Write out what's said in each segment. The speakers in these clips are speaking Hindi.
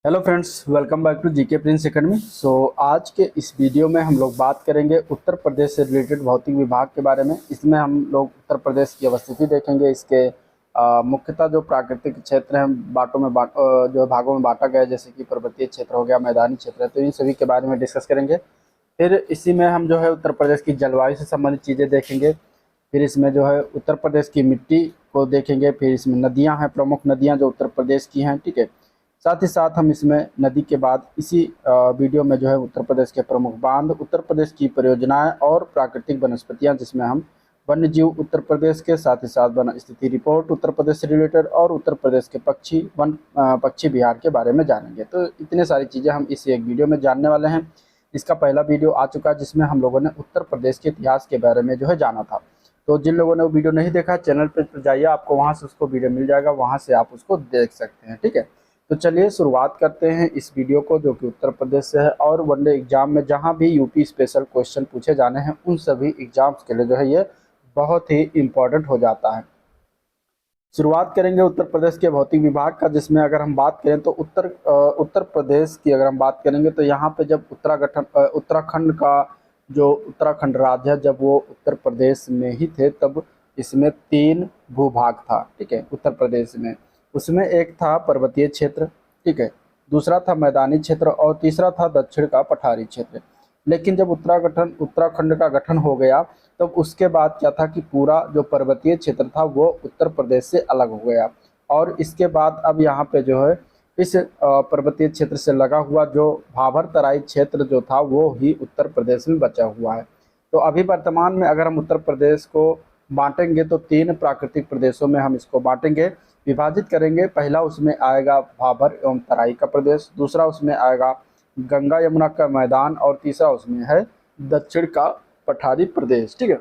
Hello friends, welcome back to GK Prince Academy. आज के इस वीडियो में हम लोग बात करेंगे उत्तर प्रदेश से रिलेटेड भौतिक विभाग के बारे में। इसमें हम लोग उत्तर प्रदेश की अवस्थिति देखेंगे। इसके मुख्यतः जो प्राकृतिक क्षेत्र हैं जो भागों में बांटा गया है, जैसे कि पर्वतीय क्षेत्र हो गया, मैदानी क्षेत्र है, तो इन सभी के बारे में डिस्कस करेंगे। फिर इसी में हम जो है उत्तर प्रदेश की जलवायु से संबंधित चीज़ें देखेंगे। फिर इसमें जो है उत्तर प्रदेश की मिट्टी को देखेंगे। फिर इसमें नदियाँ हैं, प्रमुख नदियाँ जो उत्तर प्रदेश की हैं, ठीक है। साथ ही साथ हम इसमें नदी के बाद इसी वीडियो में जो है उत्तर प्रदेश के प्रमुख बांध, उत्तर प्रदेश की परियोजनाएं और प्राकृतिक वनस्पतियां, जिसमें हम वन्य जीव उत्तर प्रदेश के, साथ ही साथ वन स्थिति रिपोर्ट उत्तर प्रदेश से रिलेटेड और उत्तर प्रदेश के पक्षी बिहार के बारे में जानेंगे। तो इतने सारी चीज़ें हम इस एक वीडियो में जानने वाले हैं। इसका पहला वीडियो आ चुका है जिसमें हम लोगों ने उत्तर प्रदेश के इतिहास के बारे में जो है जाना था। तो जिन लोगों ने वो वीडियो नहीं देखा, चैनल पर जाइए, आपको वहाँ से उसको वीडियो मिल जाएगा, वहाँ से आप उसको देख सकते हैं, ठीक है। तो चलिए शुरुआत करते हैं इस वीडियो को, जो कि उत्तर प्रदेश से है और वनडे एग्जाम में जहां भी यूपी स्पेशल क्वेश्चन पूछे जाने हैं उन सभी एग्जाम्स के लिए जो है ये बहुत ही इम्पोर्टेंट हो जाता है। शुरुआत करेंगे उत्तर प्रदेश के भौतिक विभाग का, जिसमें अगर हम बात करें तो उत्तर प्रदेश की अगर हम बात करेंगे तो यहाँ पे जब उत्तराखंड का जो उत्तराखंड राज्य है, जब वो उत्तर प्रदेश में ही थे, तब इसमें 3 भूभाग था, ठीक है, उत्तर प्रदेश में। उसमें एक था पर्वतीय क्षेत्र, ठीक है, दूसरा था मैदानी क्षेत्र और तीसरा था दक्षिण का पठारी क्षेत्र। लेकिन जब उत्तराखंड का गठन हो गया, तब उसके बाद क्या था कि पूरा जो पर्वतीय क्षेत्र था वो उत्तर प्रदेश से अलग हो गया। और इसके बाद अब यहाँ पे जो है इस पर्वतीय क्षेत्र से लगा हुआ जो भाबर तराई क्षेत्र जो था वो ही उत्तर प्रदेश में बचा हुआ है। तो अभी वर्तमान में अगर हम उत्तर प्रदेश को बांटेंगे तो 3 प्राकृतिक प्रदेशों में हम इसको बांटेंगे, विभाजित करेंगे। पहला उसमें आएगा भाबर एवं तराई का प्रदेश, दूसरा उसमें आएगा गंगा यमुना का मैदान और तीसरा उसमें है दक्षिण का पठारी प्रदेश, ठीक है।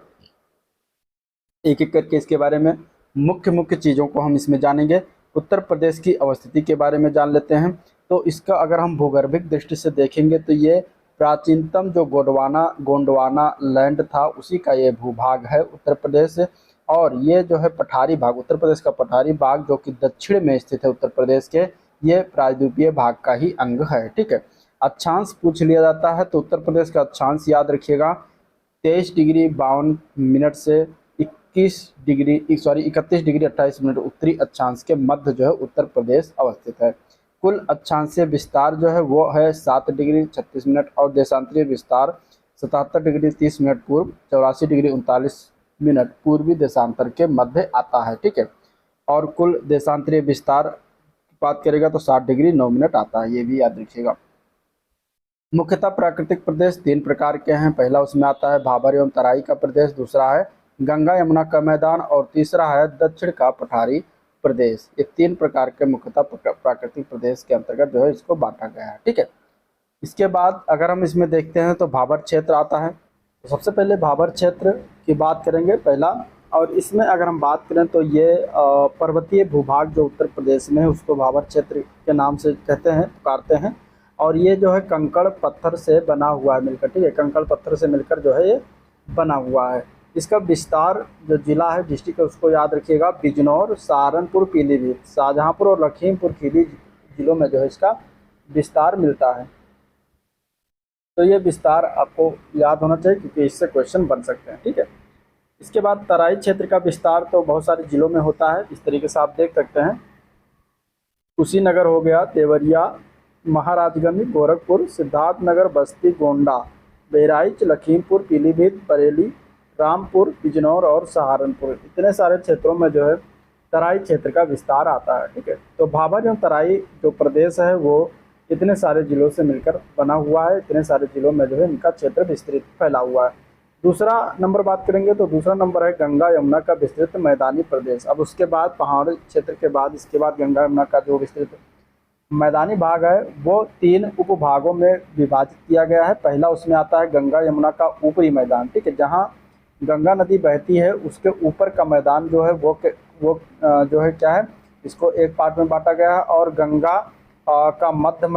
एक एक करके इसके बारे में मुख्य मुख्य चीज़ों को हम इसमें जानेंगे। उत्तर प्रदेश की अवस्थिति के बारे में जान लेते हैं। तो इसका अगर हम भूगर्भिक दृष्टि से देखेंगे तो ये प्राचीनतम जो गोंडवाना लैंड था उसी का ये भूभाग है उत्तर प्रदेश। और ये जो है पठारी भाग, उत्तर प्रदेश का पठारी भाग जो कि दक्षिण में स्थित है उत्तर प्रदेश के, ये प्रायद्वीपीय भाग का ही अंग है, ठीक है। अक्षांश पूछ लिया जाता है तो उत्तर प्रदेश का अक्षांश याद रखिएगा 23 डिग्री 52 मिनट से 31 डिग्री 28 मिनट उत्तरी अक्षांश के मध्य जो है उत्तर प्रदेश अवस्थित है। कुल अक्षांशीय विस्तार जो है वो है 7 डिग्री 36 मिनट और देशांतरीय विस्तार 77 डिग्री 30 मिनट पूर्व, 84 डिग्री 39 मिनट पूर्वी देशांतर के मध्य आता है, ठीक है। और कुल देशांतरीय विस्तार की बात करेगा तो 60 डिग्री 9 मिनट आता है, ये भी याद रखिएगा। मुख्यतः प्राकृतिक प्रदेश 3 प्रकार के हैं। पहला उसमें आता है भाबर एवं तराई का प्रदेश, दूसरा है गंगा यमुना का मैदान और तीसरा है दक्षिण का पठारी प्रदेश। ये 3 प्रकार के मुख्यतः प्राकृतिक प्रदेश के अंतर्गत जो है इसको बांटा गया है, ठीक है। इसके बाद अगर हम इसमें देखते हैं तो भाबर क्षेत्र आता है। तो सबसे पहले भाबर क्षेत्र की बात करेंगे पहला, और इसमें अगर हम बात करें तो ये पर्वतीय भूभाग जो उत्तर प्रदेश में है उसको भाबर क्षेत्र के नाम से कहते हैं, पुकारते हैं। और ये जो है कंकड़ पत्थर से बना हुआ है मिलकर, ठीक है, कंकड़ पत्थर से मिलकर जो है ये बना हुआ है। इसका विस्तार जो जिला है, डिस्ट्रिक्ट है, उसको याद रखिएगा, बिजनौर, सहारनपुर, पीलीभीत, शाहजहाँपुर और लखीमपुर खीरी जिलों में जो है इसका विस्तार मिलता है। तो ये विस्तार आपको याद होना चाहिए क्योंकि इससे क्वेश्चन बन सकते हैं, ठीक है। इसके बाद तराई क्षेत्र का विस्तार तो बहुत सारे जिलों में होता है, इस तरीके से आप देख सकते हैं। कुशीनगर हो गया, देवरिया, महाराजगंज, गोरखपुर, सिद्धार्थनगर, बस्ती, गोंडा, बहराइच, लखीमपुर, पीलीभीत, बरेली, रामपुर, बिजनौर और सहारनपुर, इतने सारे क्षेत्रों में जो है तराई क्षेत्र का विस्तार आता है, ठीक है। तो भाबर एवं तराई जो प्रदेश है वो इतने सारे जिलों से मिलकर बना हुआ है, इतने सारे जिलों में जो है इनका क्षेत्र विस्तृत फैला हुआ है। दूसरा नंबर बात करेंगे तो दूसरा नंबर है गंगा यमुना का विस्तृत मैदानी प्रदेश। अब उसके बाद पहाड़ी क्षेत्र के बाद इसके बाद गंगा यमुना का जो विस्तृत मैदानी भाग है वो 3 उपभागों में विभाजित किया गया है। पहला उसमें आता है गंगा यमुना का ऊपरी मैदान, ठीक है, जहाँ गंगा नदी बहती है उसके ऊपर का मैदान जो है वो जो है क्या है, इसको एक पार्ट में बांटा गया है। और गंगा का मध्य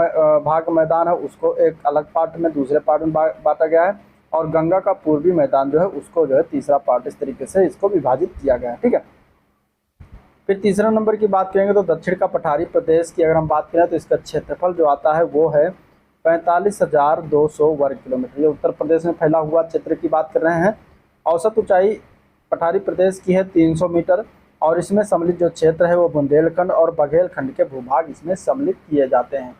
भाग मैदान है उसको एक अलग पार्ट में दूसरे पार्ट में बांटा गया है। और गंगा का पूर्वी मैदान जो है उसको जो है तीसरा पार्ट, इस तरीके से इसको विभाजित किया गया है, ठीक है। फिर तीसरा नंबर की बात करेंगे तो दक्षिण का पठारी प्रदेश की अगर हम बात करें तो इसका क्षेत्रफल जो आता है वो है 45,200 वर्ग किलोमीटर। ये उत्तर प्रदेश में फैला हुआ क्षेत्र की बात कर रहे हैं। औसत ऊंचाई पठारी प्रदेश की है 300 मीटर और इसमें सम्मिलित जो क्षेत्र है वो बुंदेलखंड और बघेलखंड के भूभाग इसमें सम्मिलित किए जाते हैं।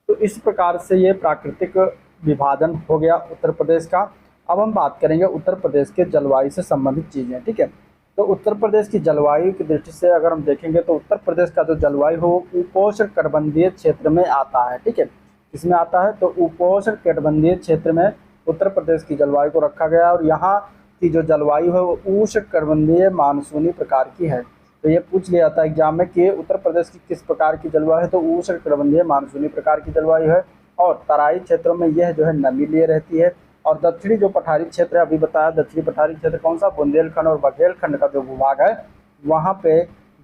तो इस प्रकार से ये प्राकृतिक विभाजन हो गया उत्तर प्रदेश का। अब हम बात करेंगे उत्तर प्रदेश के जलवायु से संबंधित चीज़ें, ठीक है। तो उत्तर प्रदेश की जलवायु की दृष्टि से अगर हम देखेंगे तो उत्तर प्रदेश का जो जलवायु हो उपोष्ण कटिबंधीय क्षेत्र में आता है, ठीक है। इसमें आता है तो उपोष्ण कटिबंधीय क्षेत्र में उत्तर प्रदेश की जलवायु को रखा गया और यहाँ की जो जलवायु है वो उष्ण कटिबंधीय मानसूनी प्रकार की है। तो ये पूछ लिया था एग्जाम में कि उत्तर प्रदेश की किस प्रकार की जलवायु है, तो उष्ण कटिबंधीय मानसूनी प्रकार की जलवायु है और तराई क्षेत्रों में यह जो है नमी लिए रहती है। और दक्षिणी जो पठारी क्षेत्र है, अभी बताया दक्षिणी पठारी क्षेत्र कौन सा, बुंदेलखंड और बघेलखंड का जो भूभाग है वहाँ पे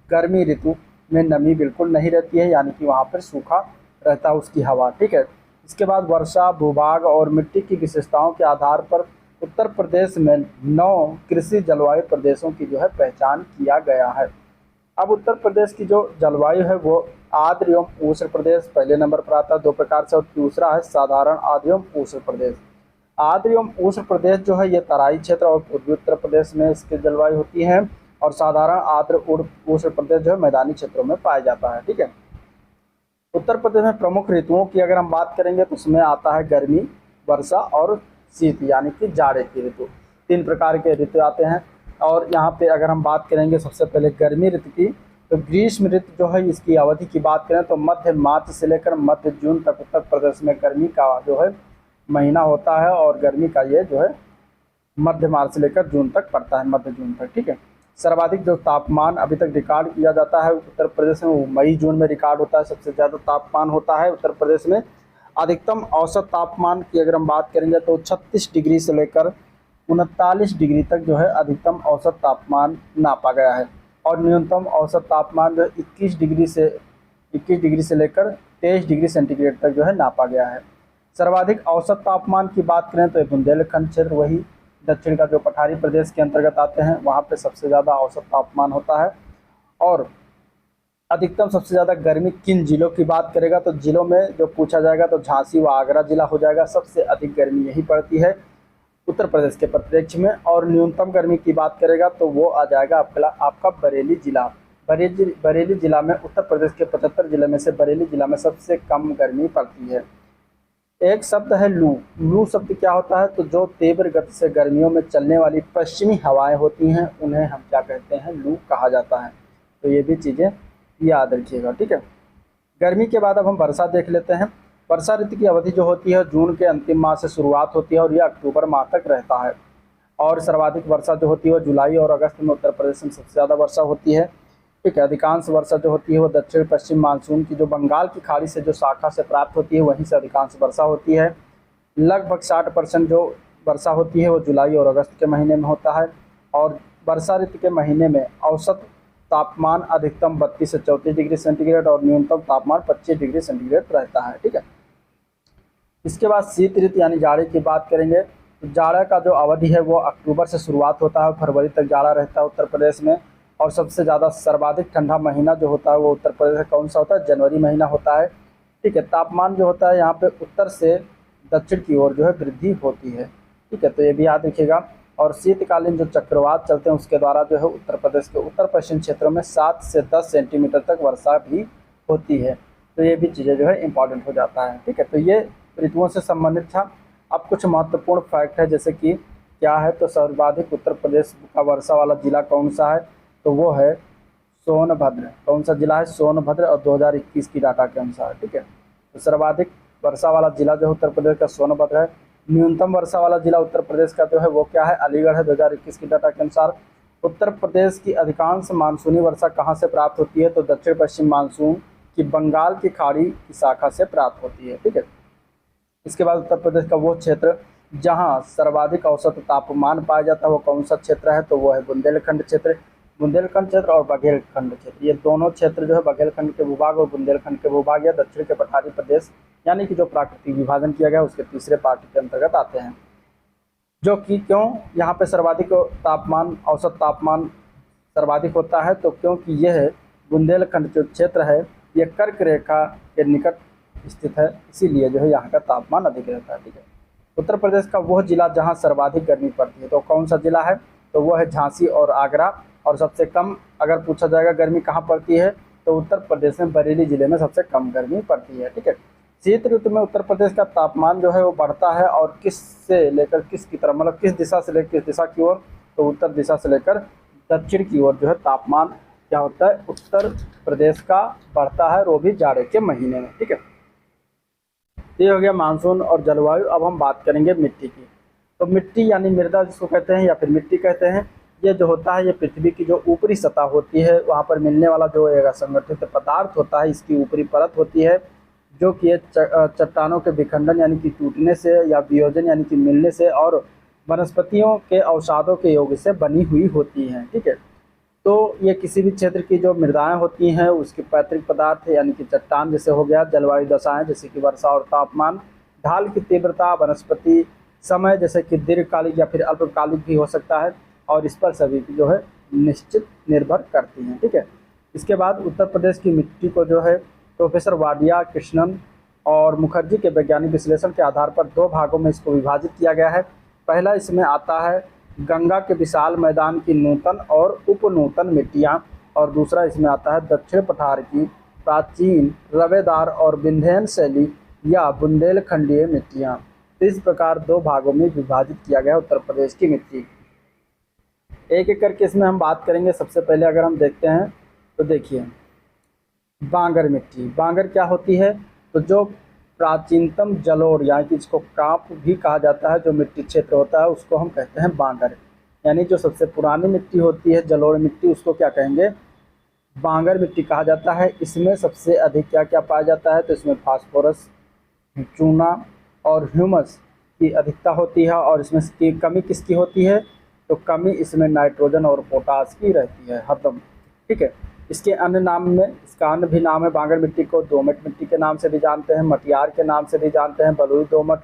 गर्मी ऋतु में नमी बिल्कुल नहीं रहती है, यानी कि वहाँ पर सूखा रहता है उसकी हवा, ठीक है। इसके बाद वर्षा भूभाग और मिट्टी की विशेषताओं के आधार पर उत्तर प्रदेश में 9 कृषि जलवायु प्रदेशों की जो है पहचान किया गया है। अब उत्तर प्रदेश की जो जलवायु है वो आर्द्र एवं उष्ण प्रदेश पहले नंबर पर आता है 2 प्रकार से, और दूसरा है साधारण आर्द्र एवं उष्ण प्रदेश। आर्द्र एवं उष्ण प्रदेश जो है ये तराई क्षेत्र और पूर्वी उत्तर प्रदेश में इसकी जलवायु होती है और साधारण आर्द्र उष्ण प्रदेश जो है मैदानी क्षेत्रों में पाया जाता है, ठीक है। उत्तर प्रदेश में प्रमुख ऋतुओं की अगर हम बात करेंगे तो उसमें आता है गर्मी, वर्षा और शीत, यानी कि जाड़े की ऋतु। 3 प्रकार के ऋतु आते हैं। और यहाँ पे अगर हम बात करेंगे सबसे पहले गर्मी ऋतु की, तो ग्रीष्म ऋतु जो है इसकी अवधि की बात करें तो मध्य मार्च से लेकर मध्य जून तक उत्तर प्रदेश में गर्मी का जो है महीना होता है और गर्मी का ये जो है मध्य मार्च से लेकर जून तक पड़ता है, मध्य जून तक, ठीक है। सर्वाधिक जो तापमान अभी तक रिकॉर्ड किया जाता है उत्तर प्रदेश में वो मई जून में रिकॉर्ड होता है, सबसे ज़्यादा तापमान होता है उत्तर प्रदेश में। अधिकतम औसत तापमान की अगर हम बात करेंगे तो 36 डिग्री से लेकर 39 डिग्री तक जो है अधिकतम औसत तापमान नापा गया है और न्यूनतम औसत तापमान जो 21 डिग्री से लेकर 23 डिग्री सेंटीग्रेड तक जो है नापा गया है। सर्वाधिक औसत तापमान की बात करें तो बुंदेलखंड क्षेत्र, वही दक्षिण का जो पठारी प्रदेश के अंतर्गत आते हैं, वहाँ पे सबसे ज़्यादा औसत तापमान होता है। और अधिकतम सबसे ज़्यादा गर्मी किन जिलों की बात करेगा तो जिलों में जो पूछा जाएगा तो झांसी व आगरा जिला हो जाएगा, सबसे अधिक गर्मी यही पड़ती है उत्तर प्रदेश के परिप्रेक्ष्य में। और न्यूनतम गर्मी की बात करेगा तो वो आ जाएगा आपका बरेली जिला। बरेली जिला में उत्तर प्रदेश के 75 जिले में से बरेली जिला में सबसे कम गर्मी पड़ती है। एक शब्द है लू। लू शब्द क्या होता है, तो जो तीव्र गति से गर्मियों में चलने वाली पश्चिमी हवाएं होती हैं उन्हें हम क्या कहते हैं, लू कहा जाता है। तो ये भी चीज़ें याद रखिएगा, ठीक है। गर्मी के बाद अब हम वर्षा देख लेते हैं। वर्षा ऋतु की अवधि जो होती है जून के अंतिम माह से शुरुआत होती है और यह अक्टूबर माह तक रहता है। और सर्वाधिक वर्षा जो होती है वो जुलाई और अगस्त में उत्तर प्रदेश में सबसे ज़्यादा वर्षा होती है, ठीक है। अधिकांश वर्षा जो होती है वो दक्षिण पश्चिम मानसून की जो बंगाल की खाड़ी से जो शाखा से प्राप्त होती है वहीं से अधिकांश वर्षा होती है। लगभग 60% जो वर्षा होती है वो जुलाई और अगस्त के महीने में होता है। और वर्षा ऋतु के महीने में औसत तापमान अधिकतम 32 से 34 डिग्री सेंटीग्रेड और न्यूनतम तापमान 25 डिग्री सेंटीग्रेड रहता है, ठीक है। इसके बाद शीत ऋतु यानी जाड़े की बात करेंगे तो जाड़ा का जो अवधि है वो अक्टूबर से शुरुआत होता है, फरवरी तक जाड़ा रहता है उत्तर प्रदेश में। और सबसे ज़्यादा सर्वाधिक ठंडा महीना जो होता है वो उत्तर प्रदेश में कौन सा होता है, जनवरी महीना होता है, ठीक है। तापमान जो होता है यहाँ पे उत्तर से दक्षिण की ओर जो है वृद्धि होती है, ठीक है। तो ये भी याद रखिएगा। और शीतकालीन जो चक्रवात चलते हैं उसके द्वारा जो है उत्तर प्रदेश के उत्तर पश्चिम क्षेत्रों में 7 से 10 सेंटीमीटर तक वर्षा भी होती है। तो ये भी चीज़ें जो है इम्पॉर्टेंट हो जाता है, ठीक है। तो ये ऋतुओं से संबंधित था। अब कुछ महत्वपूर्ण फैक्ट है, जैसे कि क्या है, तो सर्वाधिक उत्तर प्रदेश का वर्षा वाला जिला कौन सा है, तो वो है सोनभद्र। कौन सा जिला है, सोनभद्र, और 2021 की डाटा के अनुसार, ठीक है। तो सर्वाधिक वर्षा वाला जिला जो है उत्तर प्रदेश का सोनभद्र है। न्यूनतम वर्षा वाला जिला उत्तर प्रदेश का जो है वो क्या है, अलीगढ़ है 2021 की डाटा के अनुसार। उत्तर प्रदेश की अधिकांश मानसूनी वर्षा कहाँ से प्राप्त होती है, तो दक्षिण पश्चिम मानसून की बंगाल की खाड़ी की शाखा से प्राप्त होती है, ठीक है। इसके बाद उत्तर प्रदेश का वो क्षेत्र जहाँ सर्वाधिक औसत तापमान पाया जाता है वो कौन सा क्षेत्र है, तो वो है बुंदेलखंड क्षेत्र। बुंदेलखंड क्षेत्र और बघेलखंड क्षेत्र, ये दोनों क्षेत्र जो है बघेलखंड के भूभाग और बुंदेलखंड के भूभाग या दक्षिण के पठारी प्रदेश यानी कि जो प्राकृतिक विभाजन किया गया उसके तीसरे पार्ट के अंतर्गत आते हैं। जो कि क्यों यहाँ पे सर्वाधिक तापमान, औसत तापमान सर्वाधिक होता है, तो क्योंकि यह बुंदेलखंड जो क्षेत्र है ये कर्क रेखा के निकट स्थित है, इसीलिए जो है यहाँ का तापमान अधिक रहता है। ठीक है, उत्तर प्रदेश का वह जिला जहाँ सर्वाधिक गर्मी पड़ती है तो कौन सा जिला है, तो वो है झांसी और आगरा। और सबसे कम अगर पूछा जाएगा गर्मी कहाँ पड़ती है तो उत्तर प्रदेश में बरेली जिले में सबसे कम गर्मी पड़ती है। ठीक है, शीत ऋतु में उत्तर प्रदेश का तापमान जो है वो बढ़ता है, और किस से लेकर किस की तरफ, मतलब किस दिशा से लेकर किस दिशा की ओर, तो उत्तर दिशा से लेकर दक्षिण की ओर जो है तापमान क्या होता है, उत्तर प्रदेश का बढ़ता है, वो भी जाड़े के महीने में। ठीक है, ये हो गया मानसून और जलवायु। अब हम बात करेंगे मिट्टी की। तो मिट्टी यानी मृदा जिसको कहते हैं या फिर मिट्टी कहते हैं, ये जो होता है ये पृथ्वी की जो ऊपरी सतह होती है वहाँ पर मिलने वाला जो एक असंगठित पदार्थ होता है, इसकी ऊपरी परत होती है, जो कि चट्टानों के विखंडन यानी कि टूटने से या वियोजन यानी कि मिलने से और वनस्पतियों के अवसादों के योग से बनी हुई होती हैं। ठीक है, तो ये किसी भी क्षेत्र की जो मृदाएं होती हैं उसके पैतृक पदार्थ यानी कि चट्टान जैसे हो गया, जलवायु दशाएं जैसे कि वर्षा और तापमान, ढाल की तीव्रता, वनस्पति समय जैसे कि दीर्घकालिक या फिर अल्पकालिक भी हो सकता है, और इस पर सभी की जो है निश्चित निर्भर करती हैं। ठीक है, इसके बाद उत्तर प्रदेश की मिट्टी को जो है प्रोफेसर वाडिया, कृष्णन और मुखर्जी के वैज्ञानिक विश्लेषण के आधार पर दो भागों में इसको विभाजित किया गया है। पहला इसमें आता है गंगा के विशाल मैदान की नूतन और उपनूतन मिट्टियाँ, और दूसरा इसमें आता है दक्षिण पठार की प्राचीन रवेदार और विंध्यन शैली या बुंदेलखंडीय मिट्टियाँ। इस प्रकार दो भागों में विभाजित किया गया उत्तर प्रदेश की मिट्टी। एक एक करके इसमें हम बात करेंगे। सबसे पहले अगर हम देखते हैं तो देखिए बांगर मिट्टी। बांगर क्या होती है, तो जो प्राचीनतम जलोढ़ यानी कि इसको कांप भी कहा जाता है, जो मिट्टी क्षेत्र होता है उसको हम कहते हैं बांगर। यानी जो सबसे पुरानी मिट्टी होती है जलोढ़ मिट्टी, उसको क्या कहेंगे, बांगर मिट्टी कहा जाता है। इसमें सबसे अधिक क्या क्या पाया जाता है, तो इसमें फास्फोरस, चूना और ह्यूमस की अधिकता होती है, और इसमें की कमी किसकी होती है, तो कमी इसमें नाइट्रोजन और पोटास की रहती है हरदम। ठीक है, इसके अन्य नाम में, इसका अन्य भी नाम है बांगर मिट्टी को दोमट मिट्टी के नाम से भी जानते हैं, मटियार के नाम से भी जानते हैं, बलुई दोमट,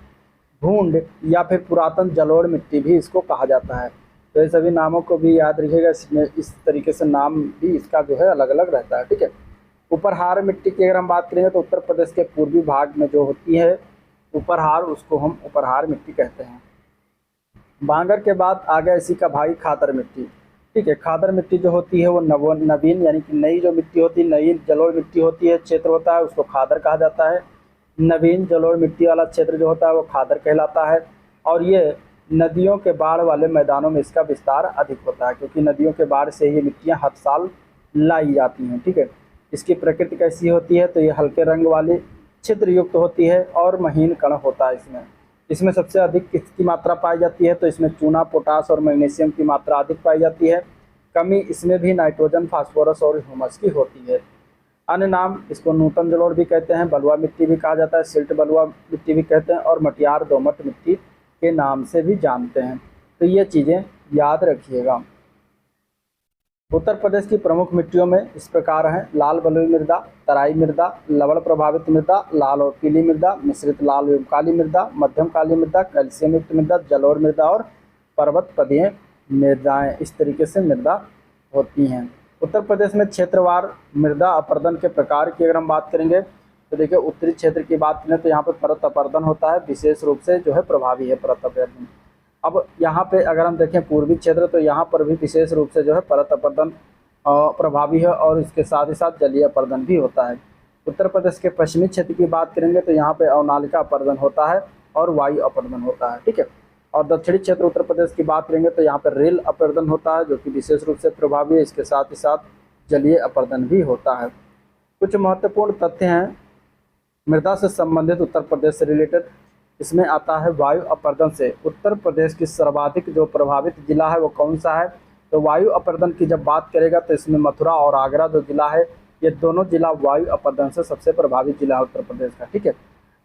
भूंड या फिर पुरातन जलोढ़ मिट्टी भी इसको कहा जाता है। तो ये सभी नामों को भी याद रखिएगा, इसमें इस तरीके से नाम भी इसका जो है अलग अलग रहता है। ठीक है, उपरहार मिट्टी की अगर हम बात करेंगे तो उत्तर प्रदेश के पूर्वी भाग में जो होती है उपरहार, उसको हम उपरहार मिट्टी कहते हैं। बांगर के बाद आ गया इसी का भाई खादर मिट्टी। ठीक है, खादर मिट्टी जो होती है वो नवीन यानी कि नई जो मिट्टी होती है, नई जलोढ़ मिट्टी होती है, क्षेत्र होता है, उसको खादर कहा जाता है। नवीन जलोढ़ मिट्टी वाला क्षेत्र जो होता है वो खादर कहलाता है, और ये नदियों के बाढ़ वाले मैदानों में इसका विस्तार अधिक होता है, क्योंकि नदियों के बाढ़ से ये मिट्टियाँ हर साल लाई जाती हैं। ठीक है, इसकी प्रकृति कैसी होती है, तो ये हल्के रंग वाली छिद्र युक्त होती है और महीन कण होता है। इसमें सबसे अधिक किसकी मात्रा पाई जाती है, तो इसमें चूना, पोटास और मैग्नीशियम की मात्रा अधिक पाई जाती है। कमी इसमें भी नाइट्रोजन, फास्फोरस और ह्यूमस की होती है। अन्य नाम इसको नूतन जलोढ़ भी कहते हैं, बलुआ मिट्टी भी कहा जाता है, सिल्ट बलुआ मिट्टी भी कहते हैं, और मटियार दोमट मिट्टी के नाम से भी जानते हैं। तो ये चीज़ें याद रखिएगा। उत्तर प्रदेश की प्रमुख मिट्टियों में इस प्रकार हैं: लाल बलुई मृदा, तराई मृदा, लवण प्रभावित मृदा, लाल और पीली मृदा, मिश्रित लाल एवं काली मृदा, मध्यम काली मृदा, कैल्शियम युक्त मृदा, जलोढ़ मृदा और पर्वत पदीय मृदाएं। इस तरीके से मृदा होती हैं। उत्तर प्रदेश में क्षेत्रवार मृदा अपर्दन के प्रकार की अगर हम बात करेंगे तो देखिए उत्तरी क्षेत्र की बात करें तो यहाँ पर परत अपर्दन होता है, विशेष रूप से जो है प्रभावी है परत अपर्दन। अब यहाँ पे अगर हम देखें पूर्वी क्षेत्र, तो यहाँ पर भी विशेष रूप से जो है परत अपर्दन प्रभावी है, और इसके साथ ही साथ जलीय अपर्दन भी होता है। उत्तर प्रदेश के पश्चिमी क्षेत्र की बात करेंगे तो यहाँ पे अवनालिका अपर्दन होता है और वायु अपर्दन होता है। ठीक है, और दक्षिणी क्षेत्र उत्तर प्रदेश की बात करेंगे तो यहाँ पर रेल अपर्दन होता है, जो कि विशेष रूप से प्रभावी है, इसके साथ ही साथ जलीय अपर्दन भी होता है। कुछ महत्वपूर्ण तथ्य हैं मृदा से संबंधित उत्तर प्रदेश से रिलेटेड। इसमें आता है वायु अपर्दन से उत्तर प्रदेश की सर्वाधिक जो प्रभावित जिला है वो कौन सा है, तो वायु अपर्दन की जब बात करेगा तो इसमें मथुरा और आगरा जो जिला है, ये दोनों जिला वायु अपर्दन से सबसे प्रभावित जिला है उत्तर प्रदेश का। ठीक है,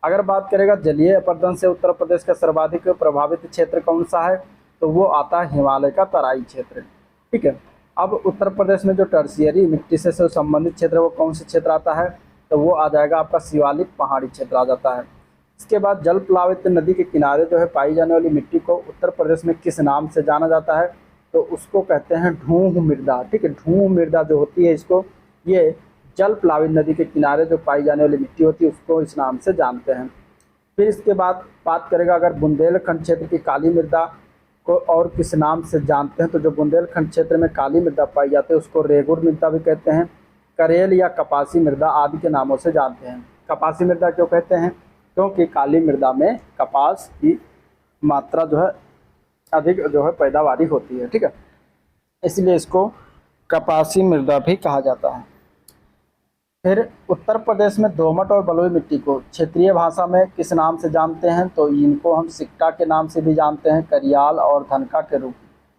अगर बात करेगा जलीय अपर्दन से उत्तर प्रदेश का सर्वाधिक प्रभावित क्षेत्र कौन सा है, तो वो आता है हिमालय का तराई क्षेत्र। ठीक है, अब उत्तर प्रदेश में जो टर्शियरी मिट्टी से संबंधित क्षेत्र वो कौन से क्षेत्र आता है, तो वो आ जाएगा आपका शिवालिक पहाड़ी क्षेत्र आ जाता है। इसके बाद जल प्लावित नदी के किनारे जो है पाई जाने वाली मिट्टी को उत्तर प्रदेश में किस नाम से जाना जाता है, तो उसको कहते हैं ढूंढ मृदा। ठीक है, ढूंढ मृदा जो होती है इसको ये जल प्लावित नदी के किनारे जो पाई जाने वाली मिट्टी होती है उसको इस नाम से जानते हैं। फिर इसके बाद बात करेगा अगर बुंदेलखंड क्षेत्र की काली मृदा को और किस नाम से जानते हैं, तो जो बुंदेलखंड क्षेत्र में काली मृदा पाई जाती है उसको रेगुर मृदा भी कहते हैं, करेल या कपासी मृदा आदि के नामों से जानते हैं। कपासी मृदा क्यों कहते हैं? क्योंकि काली मृदा में कपास की मात्रा जो है अधिक जो है पैदावारी होती है, ठीक है, इसलिए इसको कपासी मृदा भी कहा जाता है। फिर उत्तर प्रदेश में दोमट और बलुई मिट्टी को क्षेत्रीय भाषा में किस नाम से जानते हैं? तो इनको हम सिक्का के नाम से भी जानते हैं, करियाल और धनका के रूप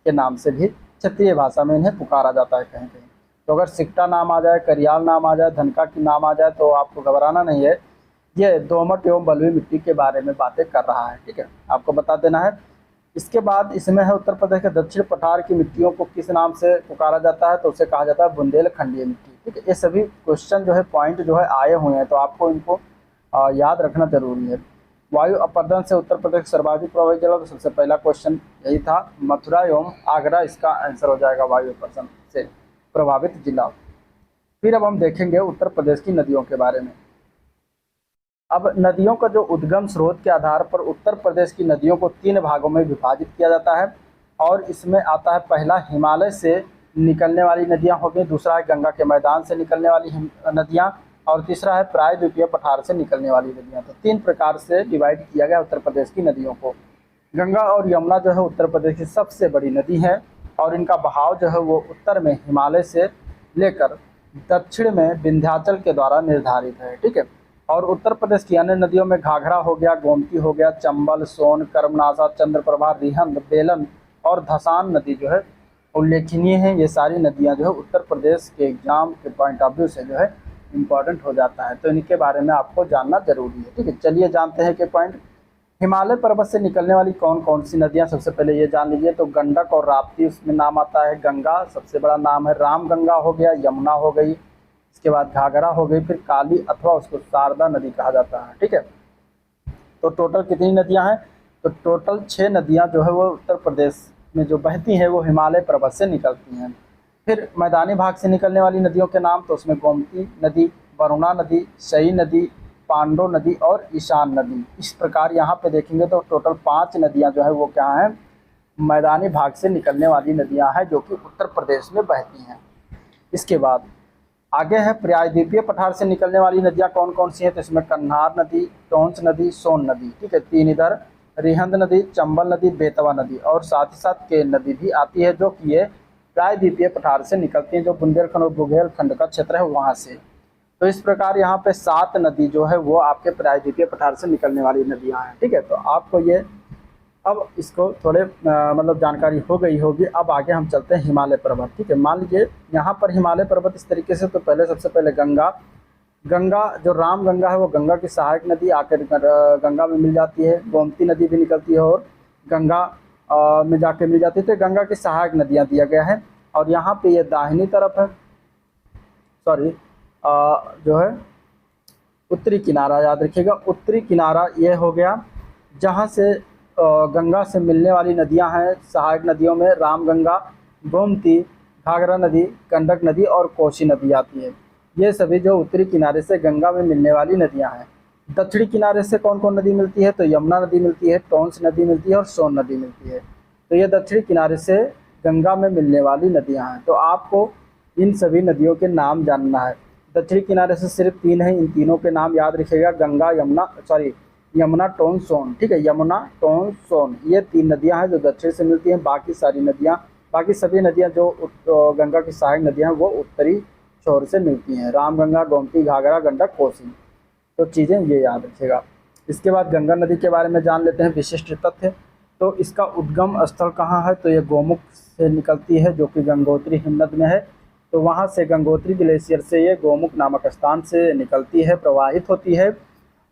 के नाम से भी क्षेत्रीय भाषा में इन्हें पुकारा जाता है कहीं कहीं। तो अगर सिक्का नाम आ जाए, करियाल नाम आ जाए, धनका की नाम आ जाए तो आपको घबराना नहीं है, ये दोमट एवं बलुई मिट्टी के बारे में बातें कर रहा है, ठीक है, आपको बता देना है। इसके बाद इसमें है उत्तर प्रदेश के दक्षिण पठार की मिट्टियों को किस नाम से पुकारा जाता है? तो उसे कहा जाता है बुंदेलखंडीय मिट्टी, ठीक है। ये सभी क्वेश्चन जो है पॉइंट जो है आए हुए हैं, तो आपको इनको याद रखना जरूरी है। वायु अपरदन से उत्तर प्रदेश सर्वाधिक प्रभावित जिला, तो सबसे पहला क्वेश्चन यही था, मथुरा एवं आगरा इसका आंसर हो जाएगा वायु अपरदन से प्रभावित जिला। फिर अब हम देखेंगे उत्तर प्रदेश की नदियों के बारे में। अब नदियों का जो उद्गम स्रोत के आधार पर उत्तर प्रदेश की नदियों को 3 भागों में विभाजित किया जाता है, और इसमें आता है पहला हिमालय से निकलने वाली नदियां हो गई, दूसरा है गंगा के मैदान से निकलने वाली नदियां, और तीसरा है प्रायद्वीपीय पठार से निकलने वाली नदियां। तो 3 प्रकार से डिवाइड किया गया उत्तर प्रदेश की नदियों को। गंगा और यमुना जो है उत्तर प्रदेश की सबसे बड़ी नदी है, और इनका बहाव जो है वो उत्तर में हिमालय से लेकर दक्षिण में विंध्याचल के द्वारा निर्धारित है, ठीक है। और उत्तर प्रदेश की अन्य नदियों में घाघरा हो गया, गोमती हो गया, चंबल, सोन, कर्मनाशा, चंद्रप्रभा, रिहंद, बेलन और धसान नदी जो है उल्लेखनीय है। ये सारी नदियां जो है उत्तर प्रदेश के एग्जाम के पॉइंट ऑफ व्यू से जो है इम्पॉर्टेंट हो जाता है, तो इनके बारे में आपको जानना जरूरी है, ठीक है। चलिए जानते हैं कि पॉइंट, हिमालय पर्वत से निकलने वाली कौन कौन सी नदियां, सबसे पहले ये जान लीजिए। तो गंडक और राप्ती उसमें नाम आता है, गंगा सबसे बड़ा नाम है, राम गंगा हो गया, यमुना हो गई, इसके बाद घाघरा हो गई, फिर काली अथवा उसको शारदा नदी कहा जाता है, ठीक है। तो टोटल कितनी नदियां हैं? तो टोटल 6 नदियां जो है वो उत्तर प्रदेश में जो बहती हैं वो हिमालय पर्वत से निकलती हैं। फिर मैदानी भाग से निकलने वाली नदियों के नाम, तो उसमें गोमती नदी, वरुणा नदी, शई नदी, पांडो नदी और ईशान नदी। इस प्रकार यहाँ पे देखेंगे तो टोटल 5 नदियाँ जो है वो क्या हैं, मैदानी भाग से निकलने वाली नदियाँ हैं जो कि उत्तर प्रदेश में बहती हैं। इसके बाद आगे है प्रायद्वीपीय पठार से निकलने वाली नदियाँ कौन कौन सी हैं? तो इसमें कन्हार नदी, टोंस नदी, सोन नदी, ठीक है, 3 इधर, रिहंद नदी, चंबल नदी, बेतवा नदी और साथ ही साथ केन नदी भी आती है, जो कि ये प्रायद्वीपीय पठार से निकलती हैं, जो बुंदेलखंड और बुंदेलखंड का क्षेत्र है वहाँ से। तो इस प्रकार यहाँ पे 7 नदी जो है वो आपके प्रायद्वीपीय पठार से निकलने वाली नदियाँ हैं, ठीक है। तो आपको ये अब इसको थोड़े मतलब जानकारी हो गई होगी। अब आगे हम चलते हैं हिमालय पर्वत, ठीक है। मान लीजिए यहाँ पर हिमालय पर्वत इस तरीके से, तो पहले सबसे पहले गंगा जो राम गंगा है वो गंगा की सहायक नदी आकर गंगा में मिल जाती है, गोमती नदी भी निकलती है और गंगा में जाके मिल जाती है, तो गंगा की सहायक नदियाँ दिया गया है। और यहाँ पे ये दाहिनी तरफ है, सॉरी जो है उत्तरी किनारा, याद रखिएगा उत्तरी किनारा ये हो गया, जहाँ से गंगा से मिलने वाली नदियां हैं सहायक नदियों में राम गंगा, गोमती, घाघरा नदी, गंडक नदी और कोसी नदी आती है। ये सभी जो उत्तरी किनारे से गंगा में मिलने वाली नदियां हैं। दक्षिणी किनारे से कौन कौन नदी मिलती है? तो यमुना नदी मिलती है, टोंस नदी मिलती है और सोन नदी मिलती है। तो ये दक्षिणी किनारे से गंगा में मिलने वाली नदियाँ हैं। तो आपको इन सभी नदियों के नाम जानना है। दक्षिणी किनारे से सिर्फ 3 हैं, इन तीनों के नाम याद रखिएगा, गंगा, यमुना, टोन, सोन, ठीक है। यमुना, टोन, सोन ये 3 नदियां हैं जो दक्षिण से मिलती हैं। बाकी सभी नदियां जो गंगा की सहायक नदियां हैं वो उत्तरी छोर से मिलती हैं, राम गंगा, गोमती, घाघरा, गंडक, कोसी। तो चीज़ें ये याद रखिएगा। इसके बाद गंगा नदी के बारे में जान लेते हैं विशिष्ट तथ्य। तो इसका उद्गम स्थल कहाँ है? तो ये गोमुख से निकलती है जो कि गंगोत्री हिमनद में है। तो वहाँ से गंगोत्री ग्लेशियर से ये गोमुख नामक स्थान से निकलती है, प्रवाहित होती है,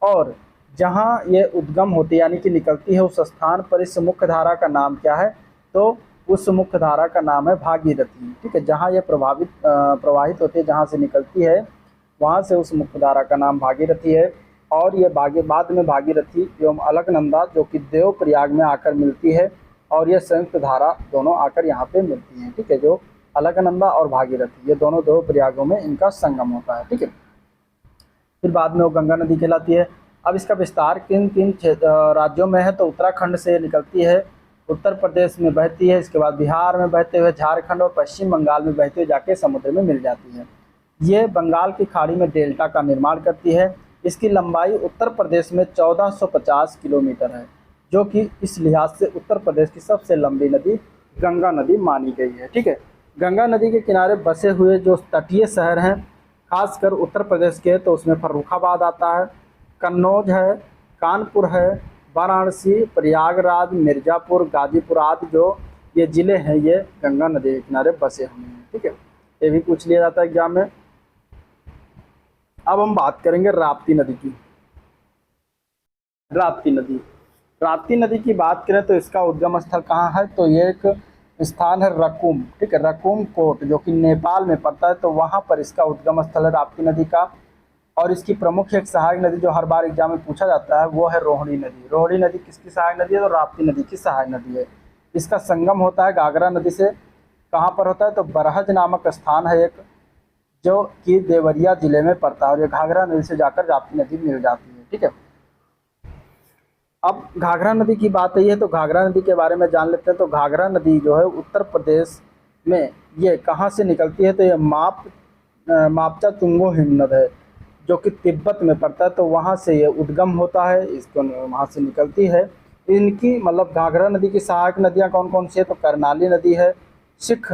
और जहाँ ये उद्गम होती है यानी कि निकलती है उस स्थान पर इस मुख्य धारा का नाम क्या है? तो उस मुख्य धारा का नाम है भागीरथी, ठीक है। जहाँ ये प्रवाहित होती है, जहाँ से निकलती है वहाँ से उस मुख्य धारा का नाम भागीरथी है। और ये बाद में भागीरथी एवं अलकनंदा जो कि देवप्रयाग में आकर मिलती है, और ये संयुक्त धारा दोनों आकर यहाँ पे मिलती हैं, ठीक है, जो अलकनंदा और भागीरथी, ये दोनों दो प्रयागों में इनका संगम होता है। ठीक है, फिर बाद में वो गंगा नदी कहलाती है। अब इसका विस्तार किन किन राज्यों में है, तो उत्तराखंड से निकलती है, उत्तर प्रदेश में बहती है, इसके बाद बिहार में बहते हुए झारखंड और पश्चिम बंगाल में बहते हुए जाके समुद्र में मिल जाती है। ये बंगाल की खाड़ी में डेल्टा का निर्माण करती है। इसकी लंबाई उत्तर प्रदेश में 1450 किलोमीटर है, जो कि इस लिहाज से उत्तर प्रदेश की सबसे लंबी नदी गंगा नदी मानी गई है। ठीक है, गंगा नदी के किनारे बसे हुए जो तटीय शहर हैं, खासकर उत्तर प्रदेश के, तो उसमें फर्रुखाबाद आता है, कन्नौज है, कानपुर है, वाराणसी, प्रयागराज, मिर्ज़ापुर, गाजीपुर आदि जो ये ज़िले हैं, ये गंगा नदी के किनारे बसे हुए हैं। ठीक है, ये भी पूछ लिया जाता है एग्जाम में। अब हम बात करेंगे राप्ती नदी की। राप्ती नदी, राप्ती नदी की बात करें तो इसका उद्गम स्थल कहाँ है, तो ये एक स्थान है रकुम। ठीक है, रकुम कोट जो कि नेपाल में पड़ता है, तो वहाँ पर इसका उद्गम स्थल है राप्ती नदी का। और इसकी प्रमुख एक सहायक नदी जो हर बार एग्जाम में पूछा जाता है, वो है रोहिणी नदी। रोहिणी नदी किसकी सहायक नदी है, तो राप्ती नदी की सहायक नदी है। इसका संगम होता है घाघरा नदी से। कहाँ पर होता है, तो बरहज नामक स्थान है एक, जो कि देवरिया जिले में पड़ता है, और ये घाघरा नदी से जाकर राप्ती नदी मिल जाती है। ठीक है, अब घाघरा नदी की बात आई है तो घाघरा नदी के बारे में जान लेते हैं। तो घाघरा नदी जो है उत्तर प्रदेश में ये कहाँ से निकलती है, तो ये मापचा तुंगो हिमनद है, जो कि तिब्बत में पड़ता है, तो वहाँ से ये उद्गम होता है, इसको वहाँ से निकलती है। इनकी मतलब घाघरा नदी की सहायक नदियाँ कौन कौन सी है, तो करनाली नदी है, सिख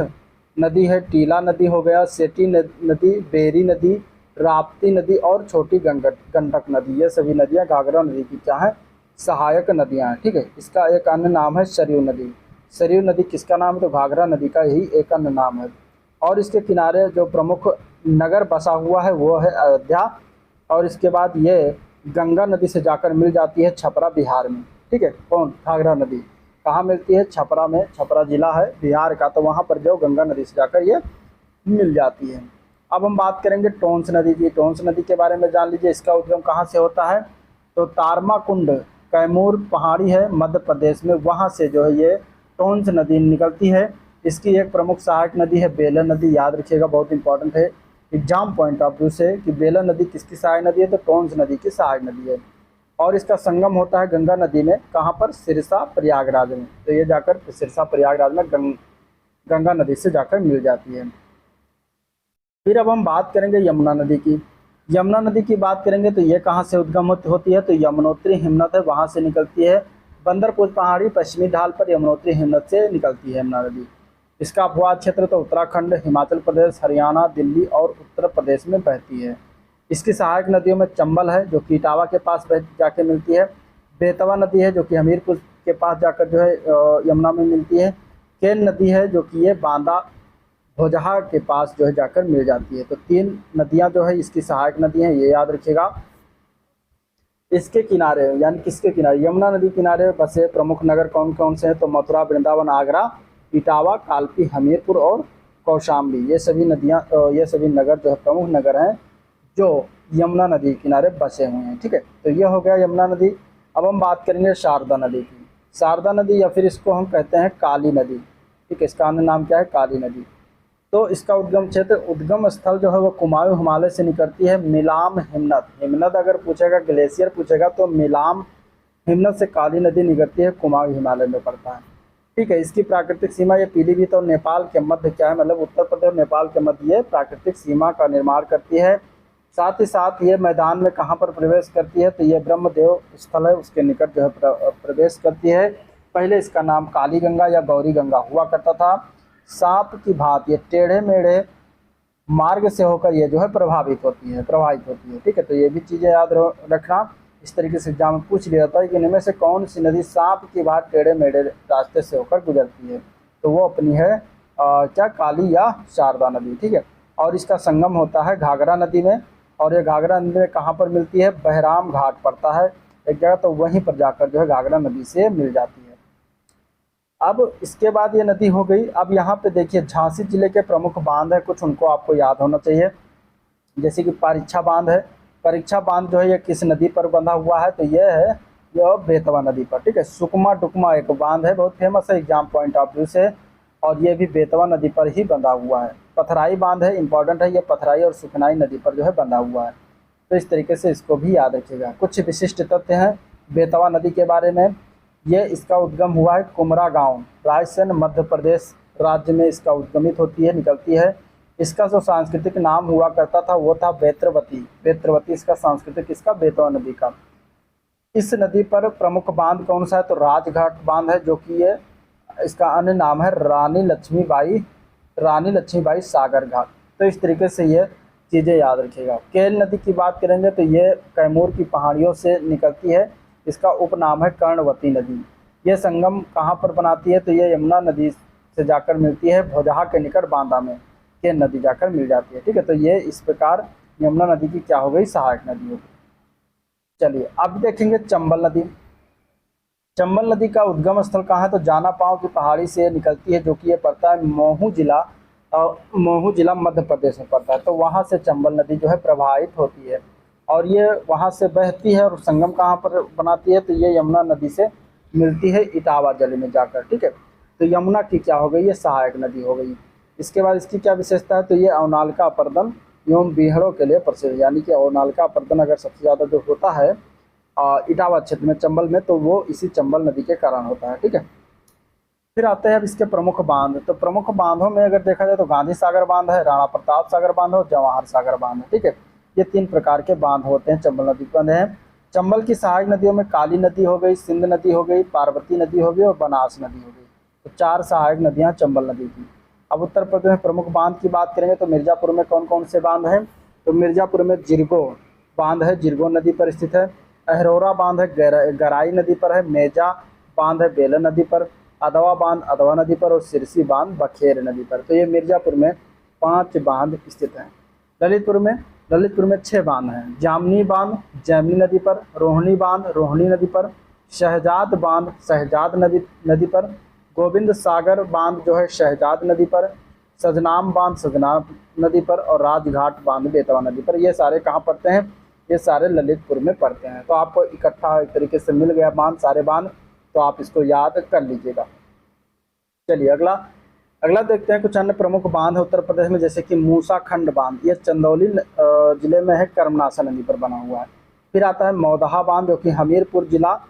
नदी है, टीला नदी हो गया, सेठी नदी, बेरी नदी, राप्ती नदी और छोटी गंडक नदी, ये सभी नदियाँ घाघरा नदी की क्या है, सहायक नदियाँ हैं। ठीक है, इसका एक अन्य नाम है सरयू नदी। सरयू नदी किसका नाम है, तो घाघरा नदी का ही एक अन्य नाम है। और इसके किनारे जो प्रमुख नगर बसा हुआ है वो है अयोध्या। और इसके बाद ये गंगा नदी से जाकर मिल जाती है छपरा बिहार में। ठीक है, कौन, घाघरा नदी कहाँ मिलती है, छपरा में, छपरा जिला है बिहार का, तो वहाँ पर जो गंगा नदी से जाकर ये मिल जाती है। अब हम बात करेंगे टोंस नदी की। टोंस नदी के बारे में जान लीजिए, इसका उद्गम कहाँ से होता है, तो तारमाकुंड कैमूर पहाड़ी है मध्य प्रदेश में, वहाँ से जो है ये टोंस नदी निकलती है। इसकी एक प्रमुख सहायक नदी है बेलन नदी, याद रखिएगा, बहुत इंपॉर्टेंट है एग्जाम पॉइंट ऑफ व्यू से कि बेलन नदी किसकी सहायक नदी है, तो टोंस नदी की सहायक नदी है। और इसका संगम होता है गंगा नदी में, कहाँ पर, सिरसा प्रयागराज में, तो ये जाकर सिरसा प्रयागराज में गंगा नदी से जाकर मिल जाती है। फिर अब हम बात करेंगे यमुना नदी की। यमुना नदी की बात करेंगे तो ये कहाँ से उद्गम होती है, तो यमुनोत्री हिमनद है, वहाँ से निकलती है। बंदरपुर पहाड़ी पश्चिमी ढाल पर यमुनोत्री हिमनद से निकलती है यमुना नदी। इसका अपवाद क्षेत्र तो उत्तराखंड, हिमाचल प्रदेश, हरियाणा, दिल्ली और उत्तर प्रदेश में बहती है। इसकी सहायक नदियों में चंबल है जो कि इटावा के पास जाके मिलती है, बेतवा नदी है जो कि हमीरपुर के पास जाकर जो है यमुना में मिलती है, केन नदी है जो कि ये बांदा भोजहा के पास जो है जाकर मिल जाती है। तो 3 नदियां जो है इसकी सहायक नदी हैं, ये याद रखिएगा। इसके किनारे यानी किसके किनारे, यमुना नदी किनारे बसे प्रमुख नगर कौन कौन से हैं, तो मथुरा, वृंदावन, आगरा, इटावा, कालपी, हमीरपुर और कौशाम्बी, ये सभी नदियाँ, ये सभी नगर जो है प्रमुख नगर हैं जो यमुना नदी के किनारे बसे हुए हैं। ठीक है, तो ये हो गया यमुना नदी। अब हम बात करेंगे शारदा नदी की। शारदा नदी या फिर इसको हम कहते हैं काली नदी। ठीक है, इसका अन्य नाम क्या है, काली नदी। तो इसका उद्गम क्षेत्र, उद्गम स्थल जो है वो कुमाऊं हिमालय से निकलती है, मिलाम हिमनद। हिमनद अगर पूछेगा, ग्लेशियर पूछेगा, तो मिलाम हिमनद से काली नदी निकलती है, कुमाऊं हिमालय में पड़ता है। ठीक है, इसकी प्राकृतिक सीमा ये पीलीभीत और नेपाल के मध्य क्या है, मतलब उत्तर प्रदेश और नेपाल के मध्य ये प्राकृतिक सीमा का निर्माण करती है। साथ ही साथ ये मैदान में कहाँ पर प्रवेश करती है, तो ये ब्रह्मदेव स्थल है उसके निकट जो है प्रवेश करती है। पहले इसका नाम काली गंगा या गौरी गंगा हुआ करता था। सांप की भांति ये टेढ़े मेढ़े मार्ग से होकर ये जो है प्रवाहित होती है। ठीक है, तो ये भी चीज़ें याद रखना, इस तरीके से एग्जाम में पूछ लिया जाता है कि इनमें से कौन सी नदी सांप की भांति टेढ़े मेढ़े रास्ते से होकर गुजरती है, तो वो अपनी है क्या, काली या शारदा नदी। ठीक है, और इसका संगम होता है घाघरा नदी में, और ये घाघरा नदी में कहाँ पर मिलती है, बहराम घाट पड़ता है एक जगह, तो वहीं पर जाकर जो है घाघरा नदी से मिल जाती है। अब इसके बाद ये नदी हो गई। अब यहाँ पे देखिए झांसी जिले के प्रमुख बांध है, कुछ उनको आपको याद होना चाहिए, जैसे कि परीक्षा बांध है। परीक्षा बांध जो है ये किस नदी पर बंधा हुआ है, तो ये है बेतवा नदी पर। ठीक है, सुकमा डुकमा एक बांध है, बहुत फेमस है एग्जाम पॉइंट ऑफ व्यू से। और ये भी बेतवा नदी पर ही बंधा हुआ है। पथराई बांध है, इंपॉर्टेंट है, ये पथराई और सुखनाई नदी पर जो है बंधा हुआ है। तो इस तरीके से इसको भी याद रखिएगा। कुछ विशिष्ट तथ्य हैं बेतवा नदी के बारे में। ये इसका उद्गम हुआ है कुमरा गांव, रायसेन मध्य प्रदेश राज्य में इसका उद्गमित होती है, निकलती है। इसका जो सांस्कृतिक नाम हुआ करता था वो था बेत्रवती। बेत्रवती इसका सांस्कृतिक, इसका बेतवा नदी का। इस नदी पर प्रमुख बांध कौन सा है, तो राजघाट बांध है, जो कि ये इसका अन्य नाम है रानी लक्ष्मीबाई सागर घाट। तो इस तरीके से ये चीज़ें याद रखिएगा। केल नदी की बात करेंगे तो ये कैमूर की पहाड़ियों से निकलती है। इसका उपनाम है कर्णवती नदी। ये संगम कहाँ पर बनाती है, तो ये यमुना नदी से जाकर मिलती है भोजहा के निकट बांदा में। केन नदी जाकर मिल जाती है, ठीक है। तो ये इस प्रकार यमुना नदी की क्या हो गई, सहायक नदी हो गई। चलिए अब देखेंगे चंबल नदी। चंबल नदी का उद्गम स्थल कहाँ है, तो जाना पाव की पहाड़ी से निकलती है, जो कि ये पड़ता है महू जिला, और महू जिला मध्य प्रदेश में पड़ता है। तो वहाँ से चंबल नदी जो है प्रवाहित होती है और ये वहाँ से बहती है। और संगम कहाँ पर बनाती है, तो ये यमुना नदी से मिलती है इटावा जिले में जाकर, ठीक है। तो यमुना की क्या हो गई, ये सहायक नदी हो गई। इसके बाद इसकी क्या विशेषता है, तो ये अवनालिका अपर्दन एवं बीहड़ों के लिए प्रसिद्ध है। यानी कि अवनालिका अपर्दन अगर सबसे ज़्यादा जो होता है इटावा क्षेत्र में, चंबल में, तो वो इसी चंबल नदी के कारण होता है, ठीक है। फिर आते हैं अब इसके प्रमुख बांध। तो प्रमुख बांधों में अगर देखा जाए तो गांधी सागर बांध है, राणा प्रताप सागर बांध है और जवाहर सागर बांध है, ठीक है। ये 3 प्रकार के बांध होते हैं चंबल नदी पर हैं। चंबल की सहायक नदियों में काली नदी हो गई, सिंध नदी हो गई, पार्वती नदी हो गई और बनास नदी हो गई। तो 4 सहायक नदियाँ चंबल नदी की। अब उत्तर प्रदेश में प्रमुख बांध की बात करेंगे तो मिर्जापुर में कौन कौन से बांध हैं, तो मिर्जापुर में जिरगो बांध है, जिरगो नदी पर स्थित है। अहरोरा बांध है, गराई नदी पर है। मेजा बांध है, बेलन नदी पर। अदवा बांध अदवा नदी पर और सिरसी बांध बखेर नदी पर। तो ये मिर्जापुर में 5 बांध स्थित हैं। ललितपुर में 6 बांध हैं। जामनी बांध जैमनी नदी पर, रोहिणी बांध रोहिणी नदी पर, शहजाद बांध शहजाद नदी पर, गोविंद सागर बांध जो है शहजाद नदी पर, सजनाम बांध सजनाम नदी पर और राजघाट बांध बेतवा नदी पर। ये सारे कहाँ पड़ते हैं, ये सारे ललितपुर में पड़ते हैं। तो आपको इकट्ठा एक तरीके से मिल गया बांध, सारे बांध, तो आप इसको याद कर लीजिएगा। चलिए अगला देखते हैं कुछ अन्य प्रमुख बांध है उत्तर प्रदेश में, जैसे कि मूसा खंड बांध, ये चंदौली जिले में है, कर्मनाशा नदी पर बना हुआ है। फिर आता है मौदहा बांध, जो कि हमीरपुर जिला,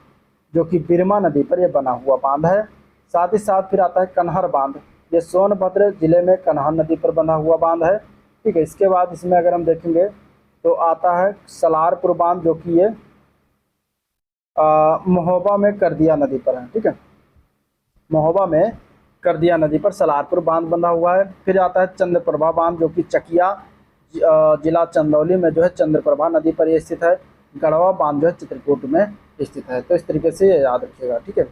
जो कि बिरमा नदी पर यह बना हुआ बांध है। साथ ही साथ फिर आता है कन्हर बांध, ये सोनभद्र जिले में कन्हान नदी पर बना हुआ बांध है, ठीक है। इसके बाद इसमें अगर हम देखेंगे तो आता है सलारपुर बांध, जो कि ये महोबा में करदिया नदी पर है, ठीक है। महोबा में करदिया नदी पर सलारपुर बांध बंधा हुआ है। फिर आता है चंद्रप्रभा बांध, जो कि चकिया जिला चंदौली में जो है चंद्रप्रभा नदी पर ये स्थित है। गढ़वा बांध जो है चित्रकूट में स्थित है। तो इस तरीके से ये याद रखिएगा, ठीक है।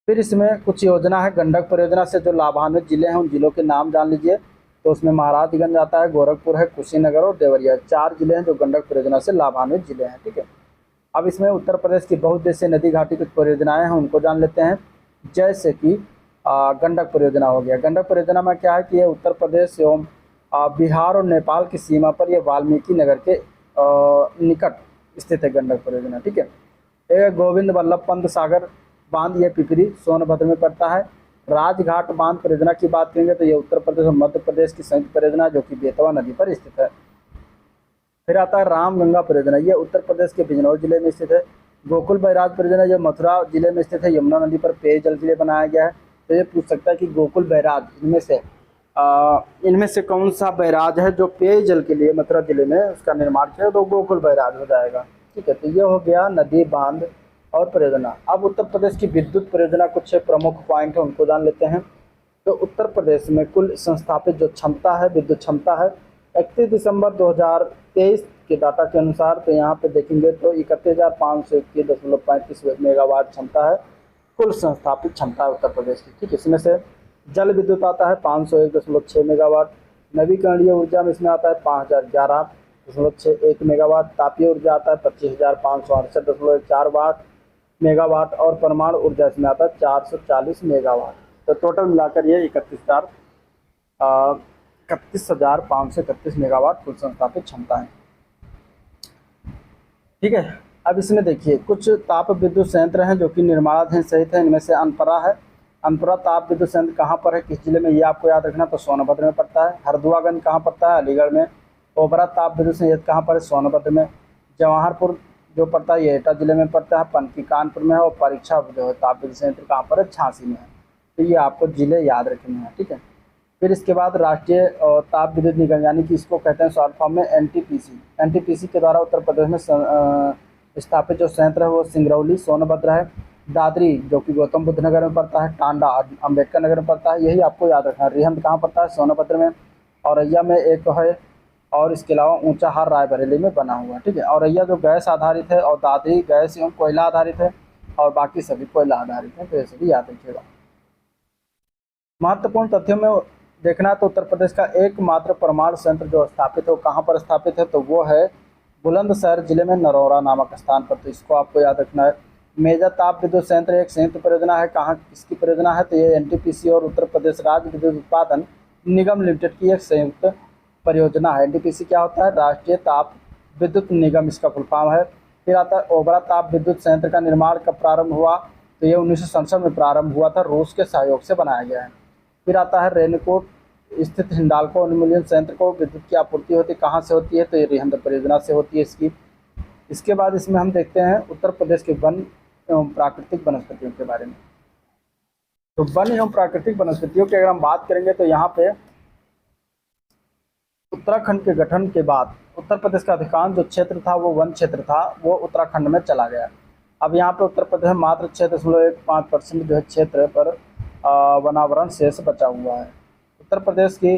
फिर इसमें कुछ योजना है गंडक परियोजना से जो लाभान्वित जिले हैं, उन जिलों के नाम जान लीजिए। तो उसमें महाराजगंज आता है, गोरखपुर है, कुशीनगर और देवरिया, 4 जिले हैं जो गंडक परियोजना से लाभान्वित जिले हैं, ठीक है। अब इसमें उत्तर प्रदेश की बहुउद्देशीय नदी घाटी कुछ परियोजनाएं हैं, उनको जान लेते हैं। जैसे कि गंडक परियोजना हो गया। गंडक परियोजना में क्या है कि ये उत्तर प्रदेश एवं बिहार और नेपाल की सीमा पर यह वाल्मीकि नगर के निकट स्थित है गंडक परियोजना, ठीक है। एक गोविंद वल्लभ पंत सागर बांध, ये पिपरी सोनभद्र में पड़ता है। राजघाट बांध परियोजना की बात करेंगे तो ये उत्तर प्रदेश और मध्य प्रदेश की संयुक्त परियोजना, जो कि बेतवा नदी पर स्थित है। फिर आता है रामगंगा परियोजना, ये उत्तर प्रदेश के बिजनौर जिले में स्थित है। गोकुल बैराज परियोजना ये मथुरा जिले में स्थित है, यमुना नदी पर पेयजल के लिए बनाया गया है। तो ये पूछ सकता है कि गोकुल बैराज इनमें से कौन सा बैराज है जो पेयजल के लिए मथुरा जिले में उसका निर्माण किया, तो गोकुल बैराज हो जाएगा, ठीक है। तो ये हो गया नदी बांध और परियोजना। अब उत्तर प्रदेश की विद्युत परियोजना कुछ प्रमुख पॉइंट है, उनको जान लेते हैं। तो उत्तर प्रदेश में कुल संस्थापित जो क्षमता है, विद्युत क्षमता है, 31 दिसंबर 2023 के डाटा के अनुसार, तो यहाँ पे देखेंगे तो 31,521.35 मेगावाट क्षमता है कुल संस्थापित क्षमता है उत्तर प्रदेश की, ठीक है। इसमें से जल विद्युत आता है 501.6 मेगावाट, नवीकरणीय ऊर्जा में इसमें आता है 5011.61 मेगावाट, तापीय ऊर्जा आता है 25,568.4 मेगावाट और परमाणु ऊर्जा इसमें आता है 440 मेगावाट। तो टोटल मिलाकर ये 31,531 मेगावाट कुल संस्थापित क्षमता है, ठीक है। अब इसमें देखिए कुछ ताप विद्युत संयंत्र हैं जो कि निर्माणाधीन सहित है। इनमें से अनपरा है, अनपुरा ताप विद्युत संयंत्र कहाँ पर है, किस जिले में, ये आपको याद रखना। तो सोनभद्र में पड़ता है। हरदुआगंज कहाँ पड़ता है, अलीगढ़ में। ओबरा ताप विद्युत संयंत्र कहाँ पर है, सोनभद्र में। जवाहरपुर जो पड़ता है ये एटा जिले में पड़ता है, पनकी कानपुर में है। और परीक्षा जो है ताप विद्युत संयंत्र कहाँ पर है, झांसी में है। तो ये आपको जिले याद रखने हैं, ठीक है। फिर इसके बाद राष्ट्रीय ताप विद्युत निगम, यानी कि इसको कहते हैं शॉर्ट फॉर्म में एनटीपीसी। एनटीपीसी के द्वारा उत्तर प्रदेश में स्थापित जो संयंत्र है वो सिंगरौली, सोनभद्र है। दादरी जो कि गौतम बुद्ध नगर में पड़ता है, टांडा अम्बेडकर नगर में पड़ता है, यही आपको याद रखना है। रिहंद कहाँ पड़ता है, सोनभद्र में। औरैया में एक है, और इसके अलावा ऊंचाहार रायबरेली में बना हुआ है, ठीक है। औरैया जो गैस आधारित है, और दादरी गैस एवं कोयला आधारित है, और बाकी सभी कोयला आधारित है। तो ऐसे भी याद रखिएगा। महत्वपूर्ण तथ्यों में देखना है तो उत्तर प्रदेश का एकमात्र परमाणु संयंत्र जो स्थापित है वो कहाँ पर स्थापित है, तो वो है बुलंदशहर जिले में नरौरा नामक स्थान पर। तो इसको आपको याद रखना है। मेजा ताप विद्युत संयंत्र एक संयुक्त परियोजना है। कहाँ किसकी परियोजना है, तो ये एनटीपीसी और उत्तर प्रदेश राज्य विद्युत उत्पादन निगम लिमिटेड की एक संयुक्त परियोजना है। एनटीपीसी क्या होता है, राष्ट्रीय ताप विद्युत निगम इसका फुल फॉर्म है। फिर आता है ओबरा ताप विद्युत संयंत्र का निर्माण कब प्रारंभ हुआ, तो ये 1967 में प्रारंभ हुआ था, रूस के सहयोग से बनाया गया है। फिर आता है रेणुकूट स्थित हिंडाल्को उन्मूलन संयंत्र को विद्युत की आपूर्ति होती कहाँ से होती है, तो ये रिहंद परियोजना से होती है इसकी। इसके बाद इसमें हम देखते हैं उत्तर प्रदेश के वन एवं प्राकृतिक वनस्पतियों के बारे में। तो वन एवं प्राकृतिक वनस्पतियों की अगर हम बात करेंगे तो यहाँ पे उत्तराखंड के गठन के बाद उत्तर प्रदेश का अधिकांश जो क्षेत्र था वो वन क्षेत्र था, वो उत्तराखंड में चला गया। अब यहाँ पे उत्तर प्रदेश में मात्र 6.15% जो है क्षेत्र पर वनावरण शेष बचा हुआ है। उत्तर प्रदेश की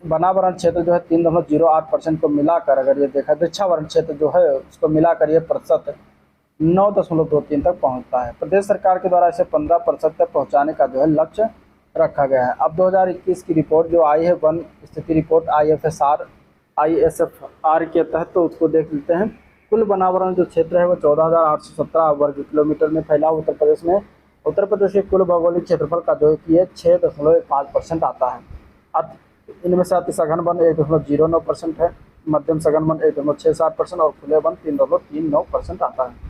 वनावरण क्षेत्र जो है 3.08% को मिलाकर अगर ये देखा, वृक्षावरण क्षेत्र जो है उसको मिलाकर ये प्रतिशत 9.23 तक पहुंचता है। प्रदेश सरकार के द्वारा इसे 15% तक पहुंचाने का जो है लक्ष्य रखा गया है। अब 2021 की रिपोर्ट जो आई है, वन स्थिति रिपोर्ट ISFR के तहत, तो उसको देख लेते हैं। कुल वनावरण जो क्षेत्र है वो 14,817 वर्ग किलोमीटर में फैला उत्तर प्रदेश में। उत्तर प्रदेश के कुल भौगोलिक क्षेत्रफल का जो है कि 6.15% आता है। अब इनमें से अति सघन वन 1.09% है, मध्यम सघन वन 1.67% और खुले वन 3.39% आता है।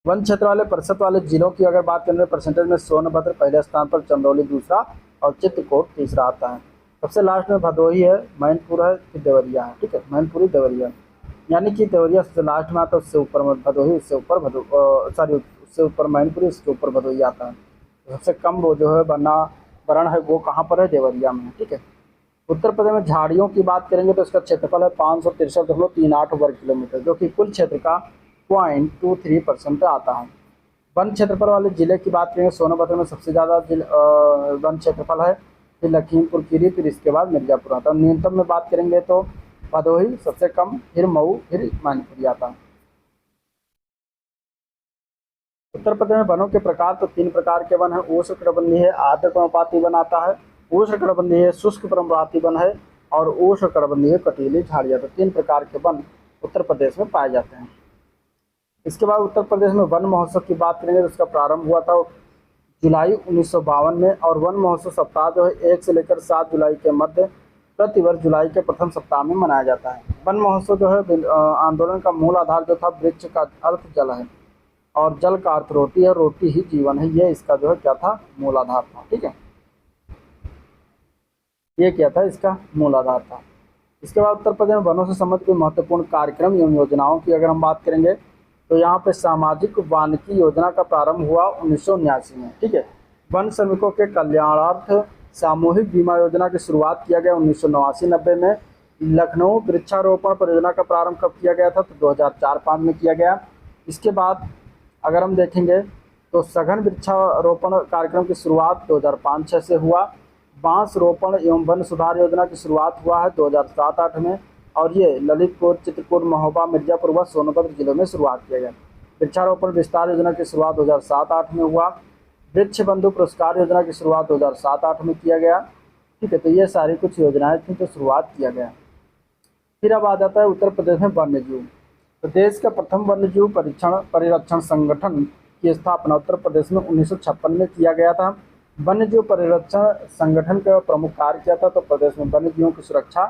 वन क्षेत्र वाले प्रतिशत वाले जिलों की अगर बात करें परसेंटेज में सोनभद्र पहले स्थान पर, चंदौली दूसरा और चित्रकूट तीसरा आता है। सबसे लास्ट में भदोही है, मैनपुर है, फिर देवरिया है, ठीक है। मैनपुरी देवरिया, यानी कि देवरिया सबसे लास्ट में आता है, उससे ऊपर भदोही, उससे ऊपर उससे ऊपर मैनपुरी, उसके ऊपर भदोही आता है। सबसे कम वो जो है वनावरण है वो कहाँ पर है, देवरिया में, ठीक है। उत्तर प्रदेश में झाड़ियों की बात करेंगे तो इसका क्षेत्रफल है 563.38 वर्ग किलोमीटर, जो कि कुल क्षेत्र का 0.23% आता है। वन क्षेत्रफल वाले जिले की बात करेंगे, सोनभद्र में सबसे ज़्यादा वन क्षेत्रफल है, फिर लखीमपुर खीरी, फिर इसके बाद मिर्जापुर आता है। न्यूनतम में बात करेंगे तो भदोही सबसे कम, फिर मऊ, फिर मैनपुरी आता है। उत्तर प्रदेश में वनों के प्रकार तो 3 प्रकार के वन है। उष्णकटिबंधीय है, आर्द्र पर्णपाती वन आता है। उष्णकटिबंधीय है, शुष्क पर्णपाती वन है, और उष्णकटिबंधीय कटीली झाड़ियाँ। तो 3 प्रकार के वन उत्तर प्रदेश में पाए जाते हैं। इसके बाद उत्तर प्रदेश में वन महोत्सव की बात करेंगे तो इसका प्रारंभ हुआ था जुलाई 1952 में, और वन महोत्सव सप्ताह जो है 1 से लेकर 7 जुलाई के मध्य प्रतिवर्ष जुलाई के प्रथम सप्ताह में मनाया जाता है। वन महोत्सव जो है आंदोलन का मूल आधार जो था, वृक्ष का अर्थ जल है और जल का अर्थ रोटी है, रोटी ही जीवन है, ये इसका जो है क्या था, मूल आधार था, ठीक है। ये क्या था, इसका मूल आधार था। इसके बाद उत्तर प्रदेश में वनों से संबंधित कोई महत्वपूर्ण कार्यक्रम एवं योजनाओं की अगर हम बात करेंगे तो यहाँ पे सामाजिक वानिकी योजना का प्रारंभ हुआ 1979 में, ठीक है। वन श्रमिकों के कल्याणार्थ सामूहिक बीमा योजना की शुरुआत किया गया 1989-90 में। लखनऊ वृक्षारोपण परियोजना का प्रारंभ कब किया गया था, तो 2004-05 में किया गया। इसके बाद अगर हम देखेंगे तो सघन वृक्षारोपण कार्यक्रम की शुरुआत 2005-06 से हुआ। बांस रोपण एवं वन सुधार योजना की शुरुआत हुआ है 2007-08 में, और ये ललितपुर, चित्रकूट, महोबा, मिर्जापुर व सोनभद्र जिलों में शुरुआत किया गया। वृक्षारोपण विस्तार योजना की शुरुआत 2007-08 में हुआ। वृक्ष बंधु पुरस्कार योजना की शुरुआत 2007-08 में किया गया, ठीक है। तो ये सारी कुछ योजनाएं थी तो शुरुआत किया गया। फिर अब आ जाता है उत्तर प्रदेश में वन्यजीव। प्रदेश का प्रथम वन्यजीव परिरक्षण संगठन की स्थापना उत्तर प्रदेश में 1956 में किया गया था। वन्यजीव परिरक्षण संगठन का प्रमुख कार्य किया था तो प्रदेश में वन्यजीवों की सुरक्षा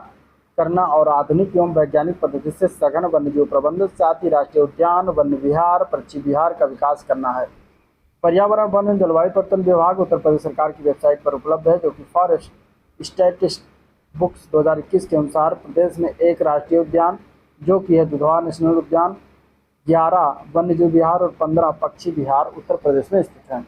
करना और आधुनिक एवं वैज्ञानिक पद्धति से सघन वन्यजीव प्रबंधन, साथ ही राष्ट्रीय उद्यान, वन विहार, पक्षी विहार का विकास करना है। पर्यावरण वन एवं जलवायु परिवर्तन विभाग उत्तर प्रदेश सरकार की वेबसाइट पर उपलब्ध है, जो कि फॉरेस्ट स्टैटिस्ट बुक्स 2021 के अनुसार प्रदेश में एक राष्ट्रीय उद्यान जो कि है दुधवा नेशनल उद्यान, 11 वन्यजीव विहार और 15 पक्षी विहार उत्तर प्रदेश में स्थित हैं।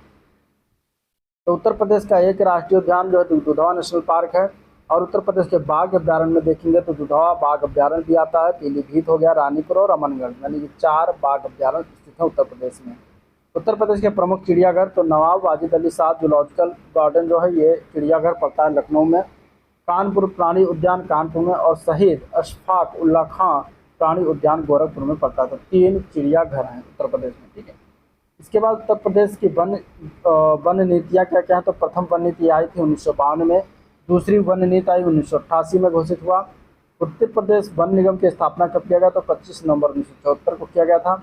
तो उत्तर प्रदेश का एक राष्ट्रीय उद्यान जो है दुधवा नेशनल पार्क है। और उत्तर प्रदेश के बाघ अभ्यारण्य में देखेंगे तो दुधवा बाघ अभ्यारण्य भी आता है, पीलीभीत हो गया, रानीपुर और अमनगढ़, यानी कि 4 बाघ अभ्यारण्य स्थित है उत्तर प्रदेश में। उत्तर प्रदेश के प्रमुख चिड़ियाघर तो नवाब वाजिद अली शाह जूलॉजिकल गार्डन जो है ये चिड़ियाघर पड़ता है लखनऊ में, कानपुर प्राणी उद्यान कानपुर में, और शहीद अशफाक उल्ला खां प्राणी उद्यान गोरखपुर में पड़ता है। तो 3 चिड़ियाघर हैं उत्तर प्रदेश में, ठीक है। इसके बाद उत्तर प्रदेश की वन नीतियाँ क्या क्या है, तो प्रथम वन नीति आई थी 1952 में, दूसरी वन नीति आई 1988 में घोषित हुआ। उत्तर प्रदेश वन निगम की स्थापना कब किया गया, तो 25 नवंबर 1974 को किया गया था।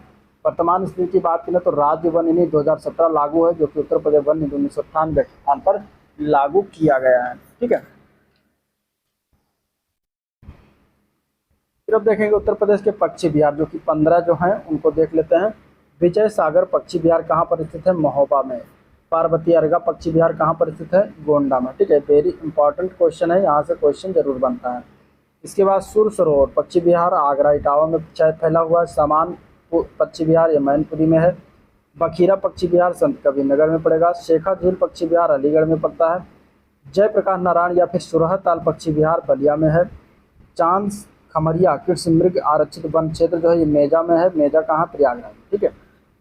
वर्तमान स्थिति की बात करें तो राज्य वन नीति 2017 लागू है, जो कि उत्तर प्रदेश वन नीति 1998 के स्थान पर लागू किया गया है, ठीक है। फिर अब देखेंगे उत्तर प्रदेश के पक्षी विहार, जो कि 15 जो हैं उनको देख लेते हैं। विजय सागर पक्षी विहार कहाँ पर स्थित है, महोबा में। पार्वती अर्गा पक्षी विहार कहाँ पर स्थित है, गोंडा में, ठीक है। वेरी इंपॉर्टेंट क्वेश्चन है, यहाँ से क्वेश्चन जरूर बनता है। इसके बाद सुर सरोवर पक्षी विहार आगरा इटावा में शायद फैला हुआ है। समान पक्षी विहार ये मैनपुरी में है। बखीरा पक्षी विहार संत कबीर नगर में पड़ेगा। शेखा झील पक्षी विहार अलीगढ़ में पड़ता है। जयप्रकाश नारायण या फिर सुरहताल पक्षी विहार बलिया में है। चांद खमरिया कृष्ण मृग आरक्षित वन क्षेत्र जो है ये मेजा में है। मेजा कहाँ, प्रयागराज में, ठीक है।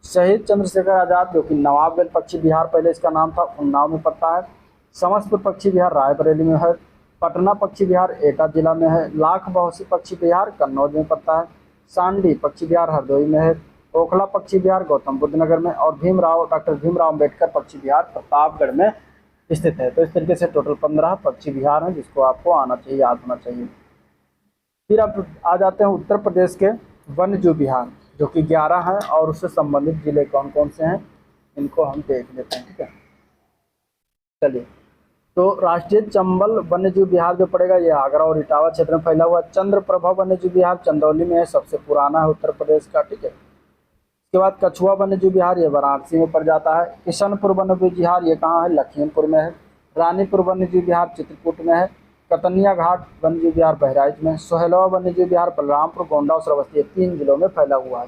शहीद चंद्रशेखर आजाद जो कि नवाबगंज पक्षी विहार पहले इसका नाम था, उन्नाव में पड़ता है। समस्तपुर पक्षी विहार रायबरेली में है। पटना पक्षी विहार एटा जिला में है। लाख बहसी पक्षी विहार कन्नौज में पड़ता है। सांडी पक्षी विहार हरदोई में है। ओखला पक्षी विहार गौतम बुद्ध नगर में, और डॉक्टर भीमराव अम्बेडकर पक्षी विहार प्रतापगढ़ में स्थित है। तो इस तरीके से टोटल 15 पक्षी विहार हैं जिसको आपको आना चाहिए, याद होना चाहिए। फिर आप आ जाते हैं उत्तर प्रदेश के वन्यजीव विहार, जो कि 11 हैं, और उससे संबंधित जिले कौन कौन से हैं इनको हम देख लेते हैं, ठीक है। चलिए, तो राष्ट्रीय चंबल वन्यजीव विहार जो पड़ेगा ये आगरा और इटावा क्षेत्र में फैला हुआ। चंद्रप्रभा वन्यजीव विहार चंदौली में है, सबसे पुराना है उत्तर प्रदेश का, ठीक है। इसके बाद कछुआ वन्यजीव विहार ये वाराणसी में पड़ जाता है। किशनपुर वन्यजीव विहार ये कहाँ है, लखीमपुर में है। रानीपुर वन्यजीव विहार चित्रकूट में है। कतनिया घाट वन्यजीव विहार बहराइच में। सोहेलवा वन्यजीव विहार बलरामपुर, गोंडा और श्रावस्ती 3 जिलों में फैला हुआ है।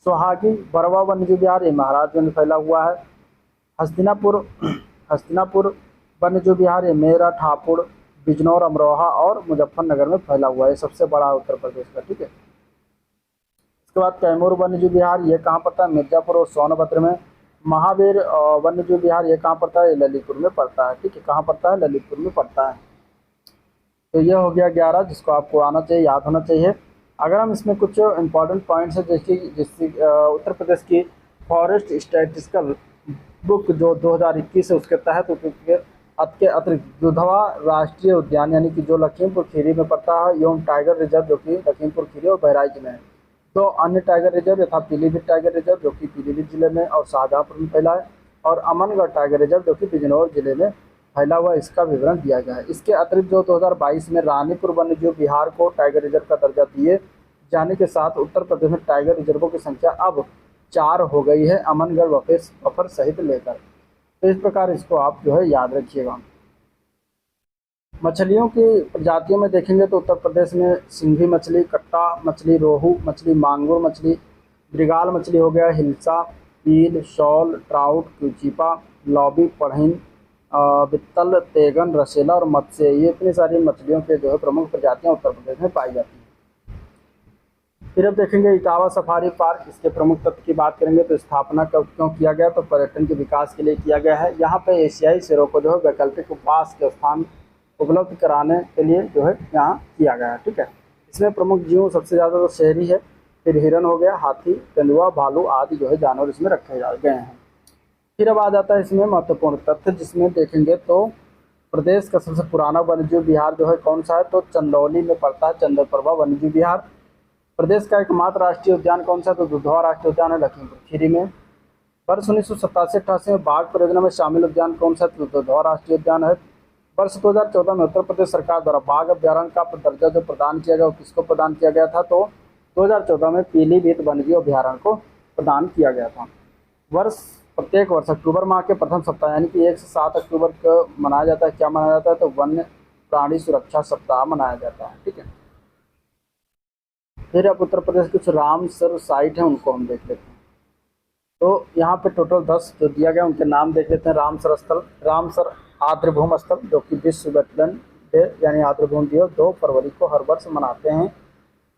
सोहागी बरवा वन्यजीव विहार ये महाराजगंज में फैला हुआ है। हस्तिनापुर वन्यजीव विहार ये मेरठ, हापुड़, बिजनौर, अमरोहा और मुजफ्फरनगर में फैला हुआ है। ये सबसे बड़ा है उत्तर प्रदेश का, ठीक है। इसके बाद कैमूर वन्यजीव विहार ये कहाँ पड़ता है, मिर्जापुर और सोनभद्र में। महावीर वन्यजीव विहार ये कहाँ पड़ता है, ललितपुर में पड़ता है, ठीक है। कहाँ पड़ता है, ललितपुर में पड़ता है। तो ये हो गया 11 जिसको आपको आना चाहिए, याद होना चाहिए। अगर हम इसमें कुछ इंपॉर्टेंट पॉइंट्स है जिसकी उत्तर प्रदेश की फॉरेस्ट स्टैटिस्टिकल बुक जो 2021 है उसके तहत के अतिरिक्त दुधवा राष्ट्रीय उद्यान यानी कि जो लखीमपुर खीरी में पड़ता है, एवं टाइगर रिजर्व जो कि लखीमपुर खीरी और बहराइच में है। 2 अन्य टाइगर रिजर्व यथा पीलीभीत टाइगर रिजर्व जो कि पीलीभीत जिले में और शाहजहाँपुर में फैला है, और अमनगढ़ टाइगर रिजर्व जो कि बिजनौर जिले में फैला हुआ, इसका विवरण दिया गया है। इसके अतिरिक्त जो 2022 में रानीपुर वन्यजीव विहार को टाइगर रिजर्व का दर्जा दिए जाने के साथ उत्तर प्रदेश में टाइगर रिजर्वों की संख्या अब 4 हो गई है, अमनगढ़ बफर सहित लेकर। तो इस प्रकार इसको आप जो है याद रखिएगा। मछलियों की प्रजातियों में देखेंगे तो उत्तर प्रदेश में सिंघी मछली, कट्टा मछली, रोहू मछली, मांगुर मछली, मृगाल मछली हो गया, हिल्सा, ईल, शॉल, ट्राउट, क्यूचिपा, लॉबी, पढ़ीन, बित्तल, तेगन, रसेला और मत्स्य, ये इतनी सारी मछलियों के जो है प्रमुख प्रजातियां उत्तर प्रदेश में पाई जाती हैं। फिर अब देखेंगे इटावा सफारी पार्क, इसके प्रमुख तत्व की बात करेंगे तो स्थापना कब क्यों किया गया, तो पर्यटन के विकास के लिए किया गया है। यहाँ पे एशियाई शेरों को जो है वैकल्पिक उपवास के स्थान उपलब्ध कराने के लिए जो है यहाँ किया गया है, ठीक है। इसमें प्रमुख जीवों सबसे ज़्यादा तो शहरी है, फिर हिरन हो गया, हाथी, तेंदुआ, भालू आदि जो है जानवर इसमें रखे गए हैं। फिर अब आ जाता है इसमें महत्वपूर्ण तथ्य, जिसमें देखेंगे तो प्रदेश का सबसे पुराना वन्यजीव विहार जो है कौन सा है, तो चंदौली में पड़ता है चंद्रप्रभा वन्यजीव विहार। प्रदेश का एकमात्र राष्ट्रीय उद्यान कौन सा है, तो दुधवा राष्ट्रीय उद्यान है लखीमपुर खीरी में। वर्ष 1987-88 में बाघ परियोजना में शामिल उद्यान कौन सा है, तो दुधवा राष्ट्रीय उद्यान है। वर्ष 2014 में उत्तर प्रदेश सरकार द्वारा बाघ अभ्यारण्य का दर्जा जो प्रदान किया गया वो किसको प्रदान किया गया था, तो 2014 में पीलीभीत वन्यजीव अभ्यारण्य को प्रदान किया गया था। वर्ष प्रत्येक वर्ष अक्टूबर माह के प्रथम सप्ताह यानी कि 1 से 7 अक्टूबर को मनाया जाता है। क्या मनाया जाता है? तो वन्य प्राणी सुरक्षा सप्ताह मनाया जाता है। ठीक है, फिर अब उत्तर प्रदेश कुछ रामसर साइट है उनको हम देख लेते हैं। तो यहाँ पे टोटल 10 जो दिया गया उनके नाम देख लेते हैं। रामसर स्थल, रामसर आर्द्रभूमि स्थल जो कि विश्व वेटलैंड डे यानी आर्द्रभूमि दिवस 2 फरवरी को हर वर्ष मनाते हैं।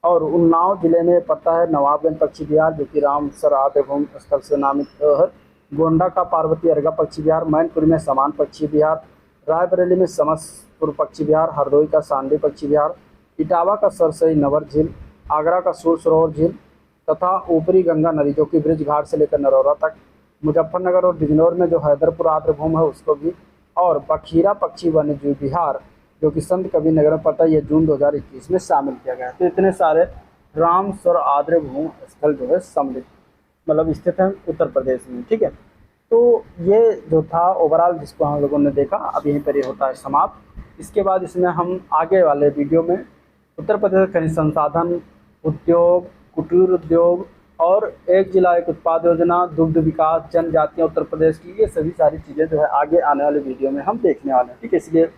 और उन्नाव जिले में पड़ता है नवाबगंज पक्षी विहार जो कि रामसर आर्द्रभूमि स्थल से नामित है। गोंडा का पार्वती अर्गा पक्षी विहार, मैनपुरी में समान पक्षी विहार, रायबरेली में समस्तपुर पक्षी विहार, हरदोई का सांडी पक्षी विहार, इटावा का सरसई नवर झील, आगरा का सूर सरोवर झील तथा ऊपरी गंगा नदी जो कि ब्रिज घाट से लेकर नरौरा तक, मुजफ्फरनगर और बिजनौर में जो हैदरपुर आर्द्रभूमि है उसको भी, और बखीरा पक्षी वन्यजीव विहार जो कि संत कबीर नगर में पड़ता है, ये जून 2021 में शामिल किया गया है। तो इतने सारे रामसर आर्द्रभूमि स्थल जो है सम्मिलित मतलब स्थित है उत्तर प्रदेश में। ठीक है, तो ये जो था ओवरऑल जिसको हम लोगों ने देखा, अब यहीं पर ये होता है समाप्त। इसके बाद इसमें हम आगे वाले वीडियो में उत्तर प्रदेश खनिज संसाधन, उद्योग, कुटीर उद्योग और एक जिला एक उत्पाद योजना, दुग्ध विकास, जनजातियाँ उत्तर प्रदेश की, ये सभी सारी चीज़ें जो है आगे आने वाले वीडियो में हम देखने वाले हैं। ठीक है, इसलिए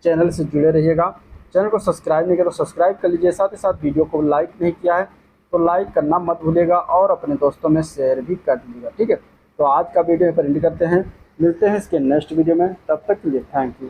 चैनल से जुड़े रहिएगा। चैनल को सब्सक्राइब नहीं किया तो सब्सक्राइब कर लीजिए, साथ ही साथ वीडियो को लाइक नहीं किया है तो लाइक करना मत भूलिएगा और अपने दोस्तों में शेयर भी कर दीजिएगा। ठीक है, तो आज का वीडियो पर एंड करते हैं, मिलते हैं इसके नेक्स्ट वीडियो में, तब तक के लिए थैंक यू।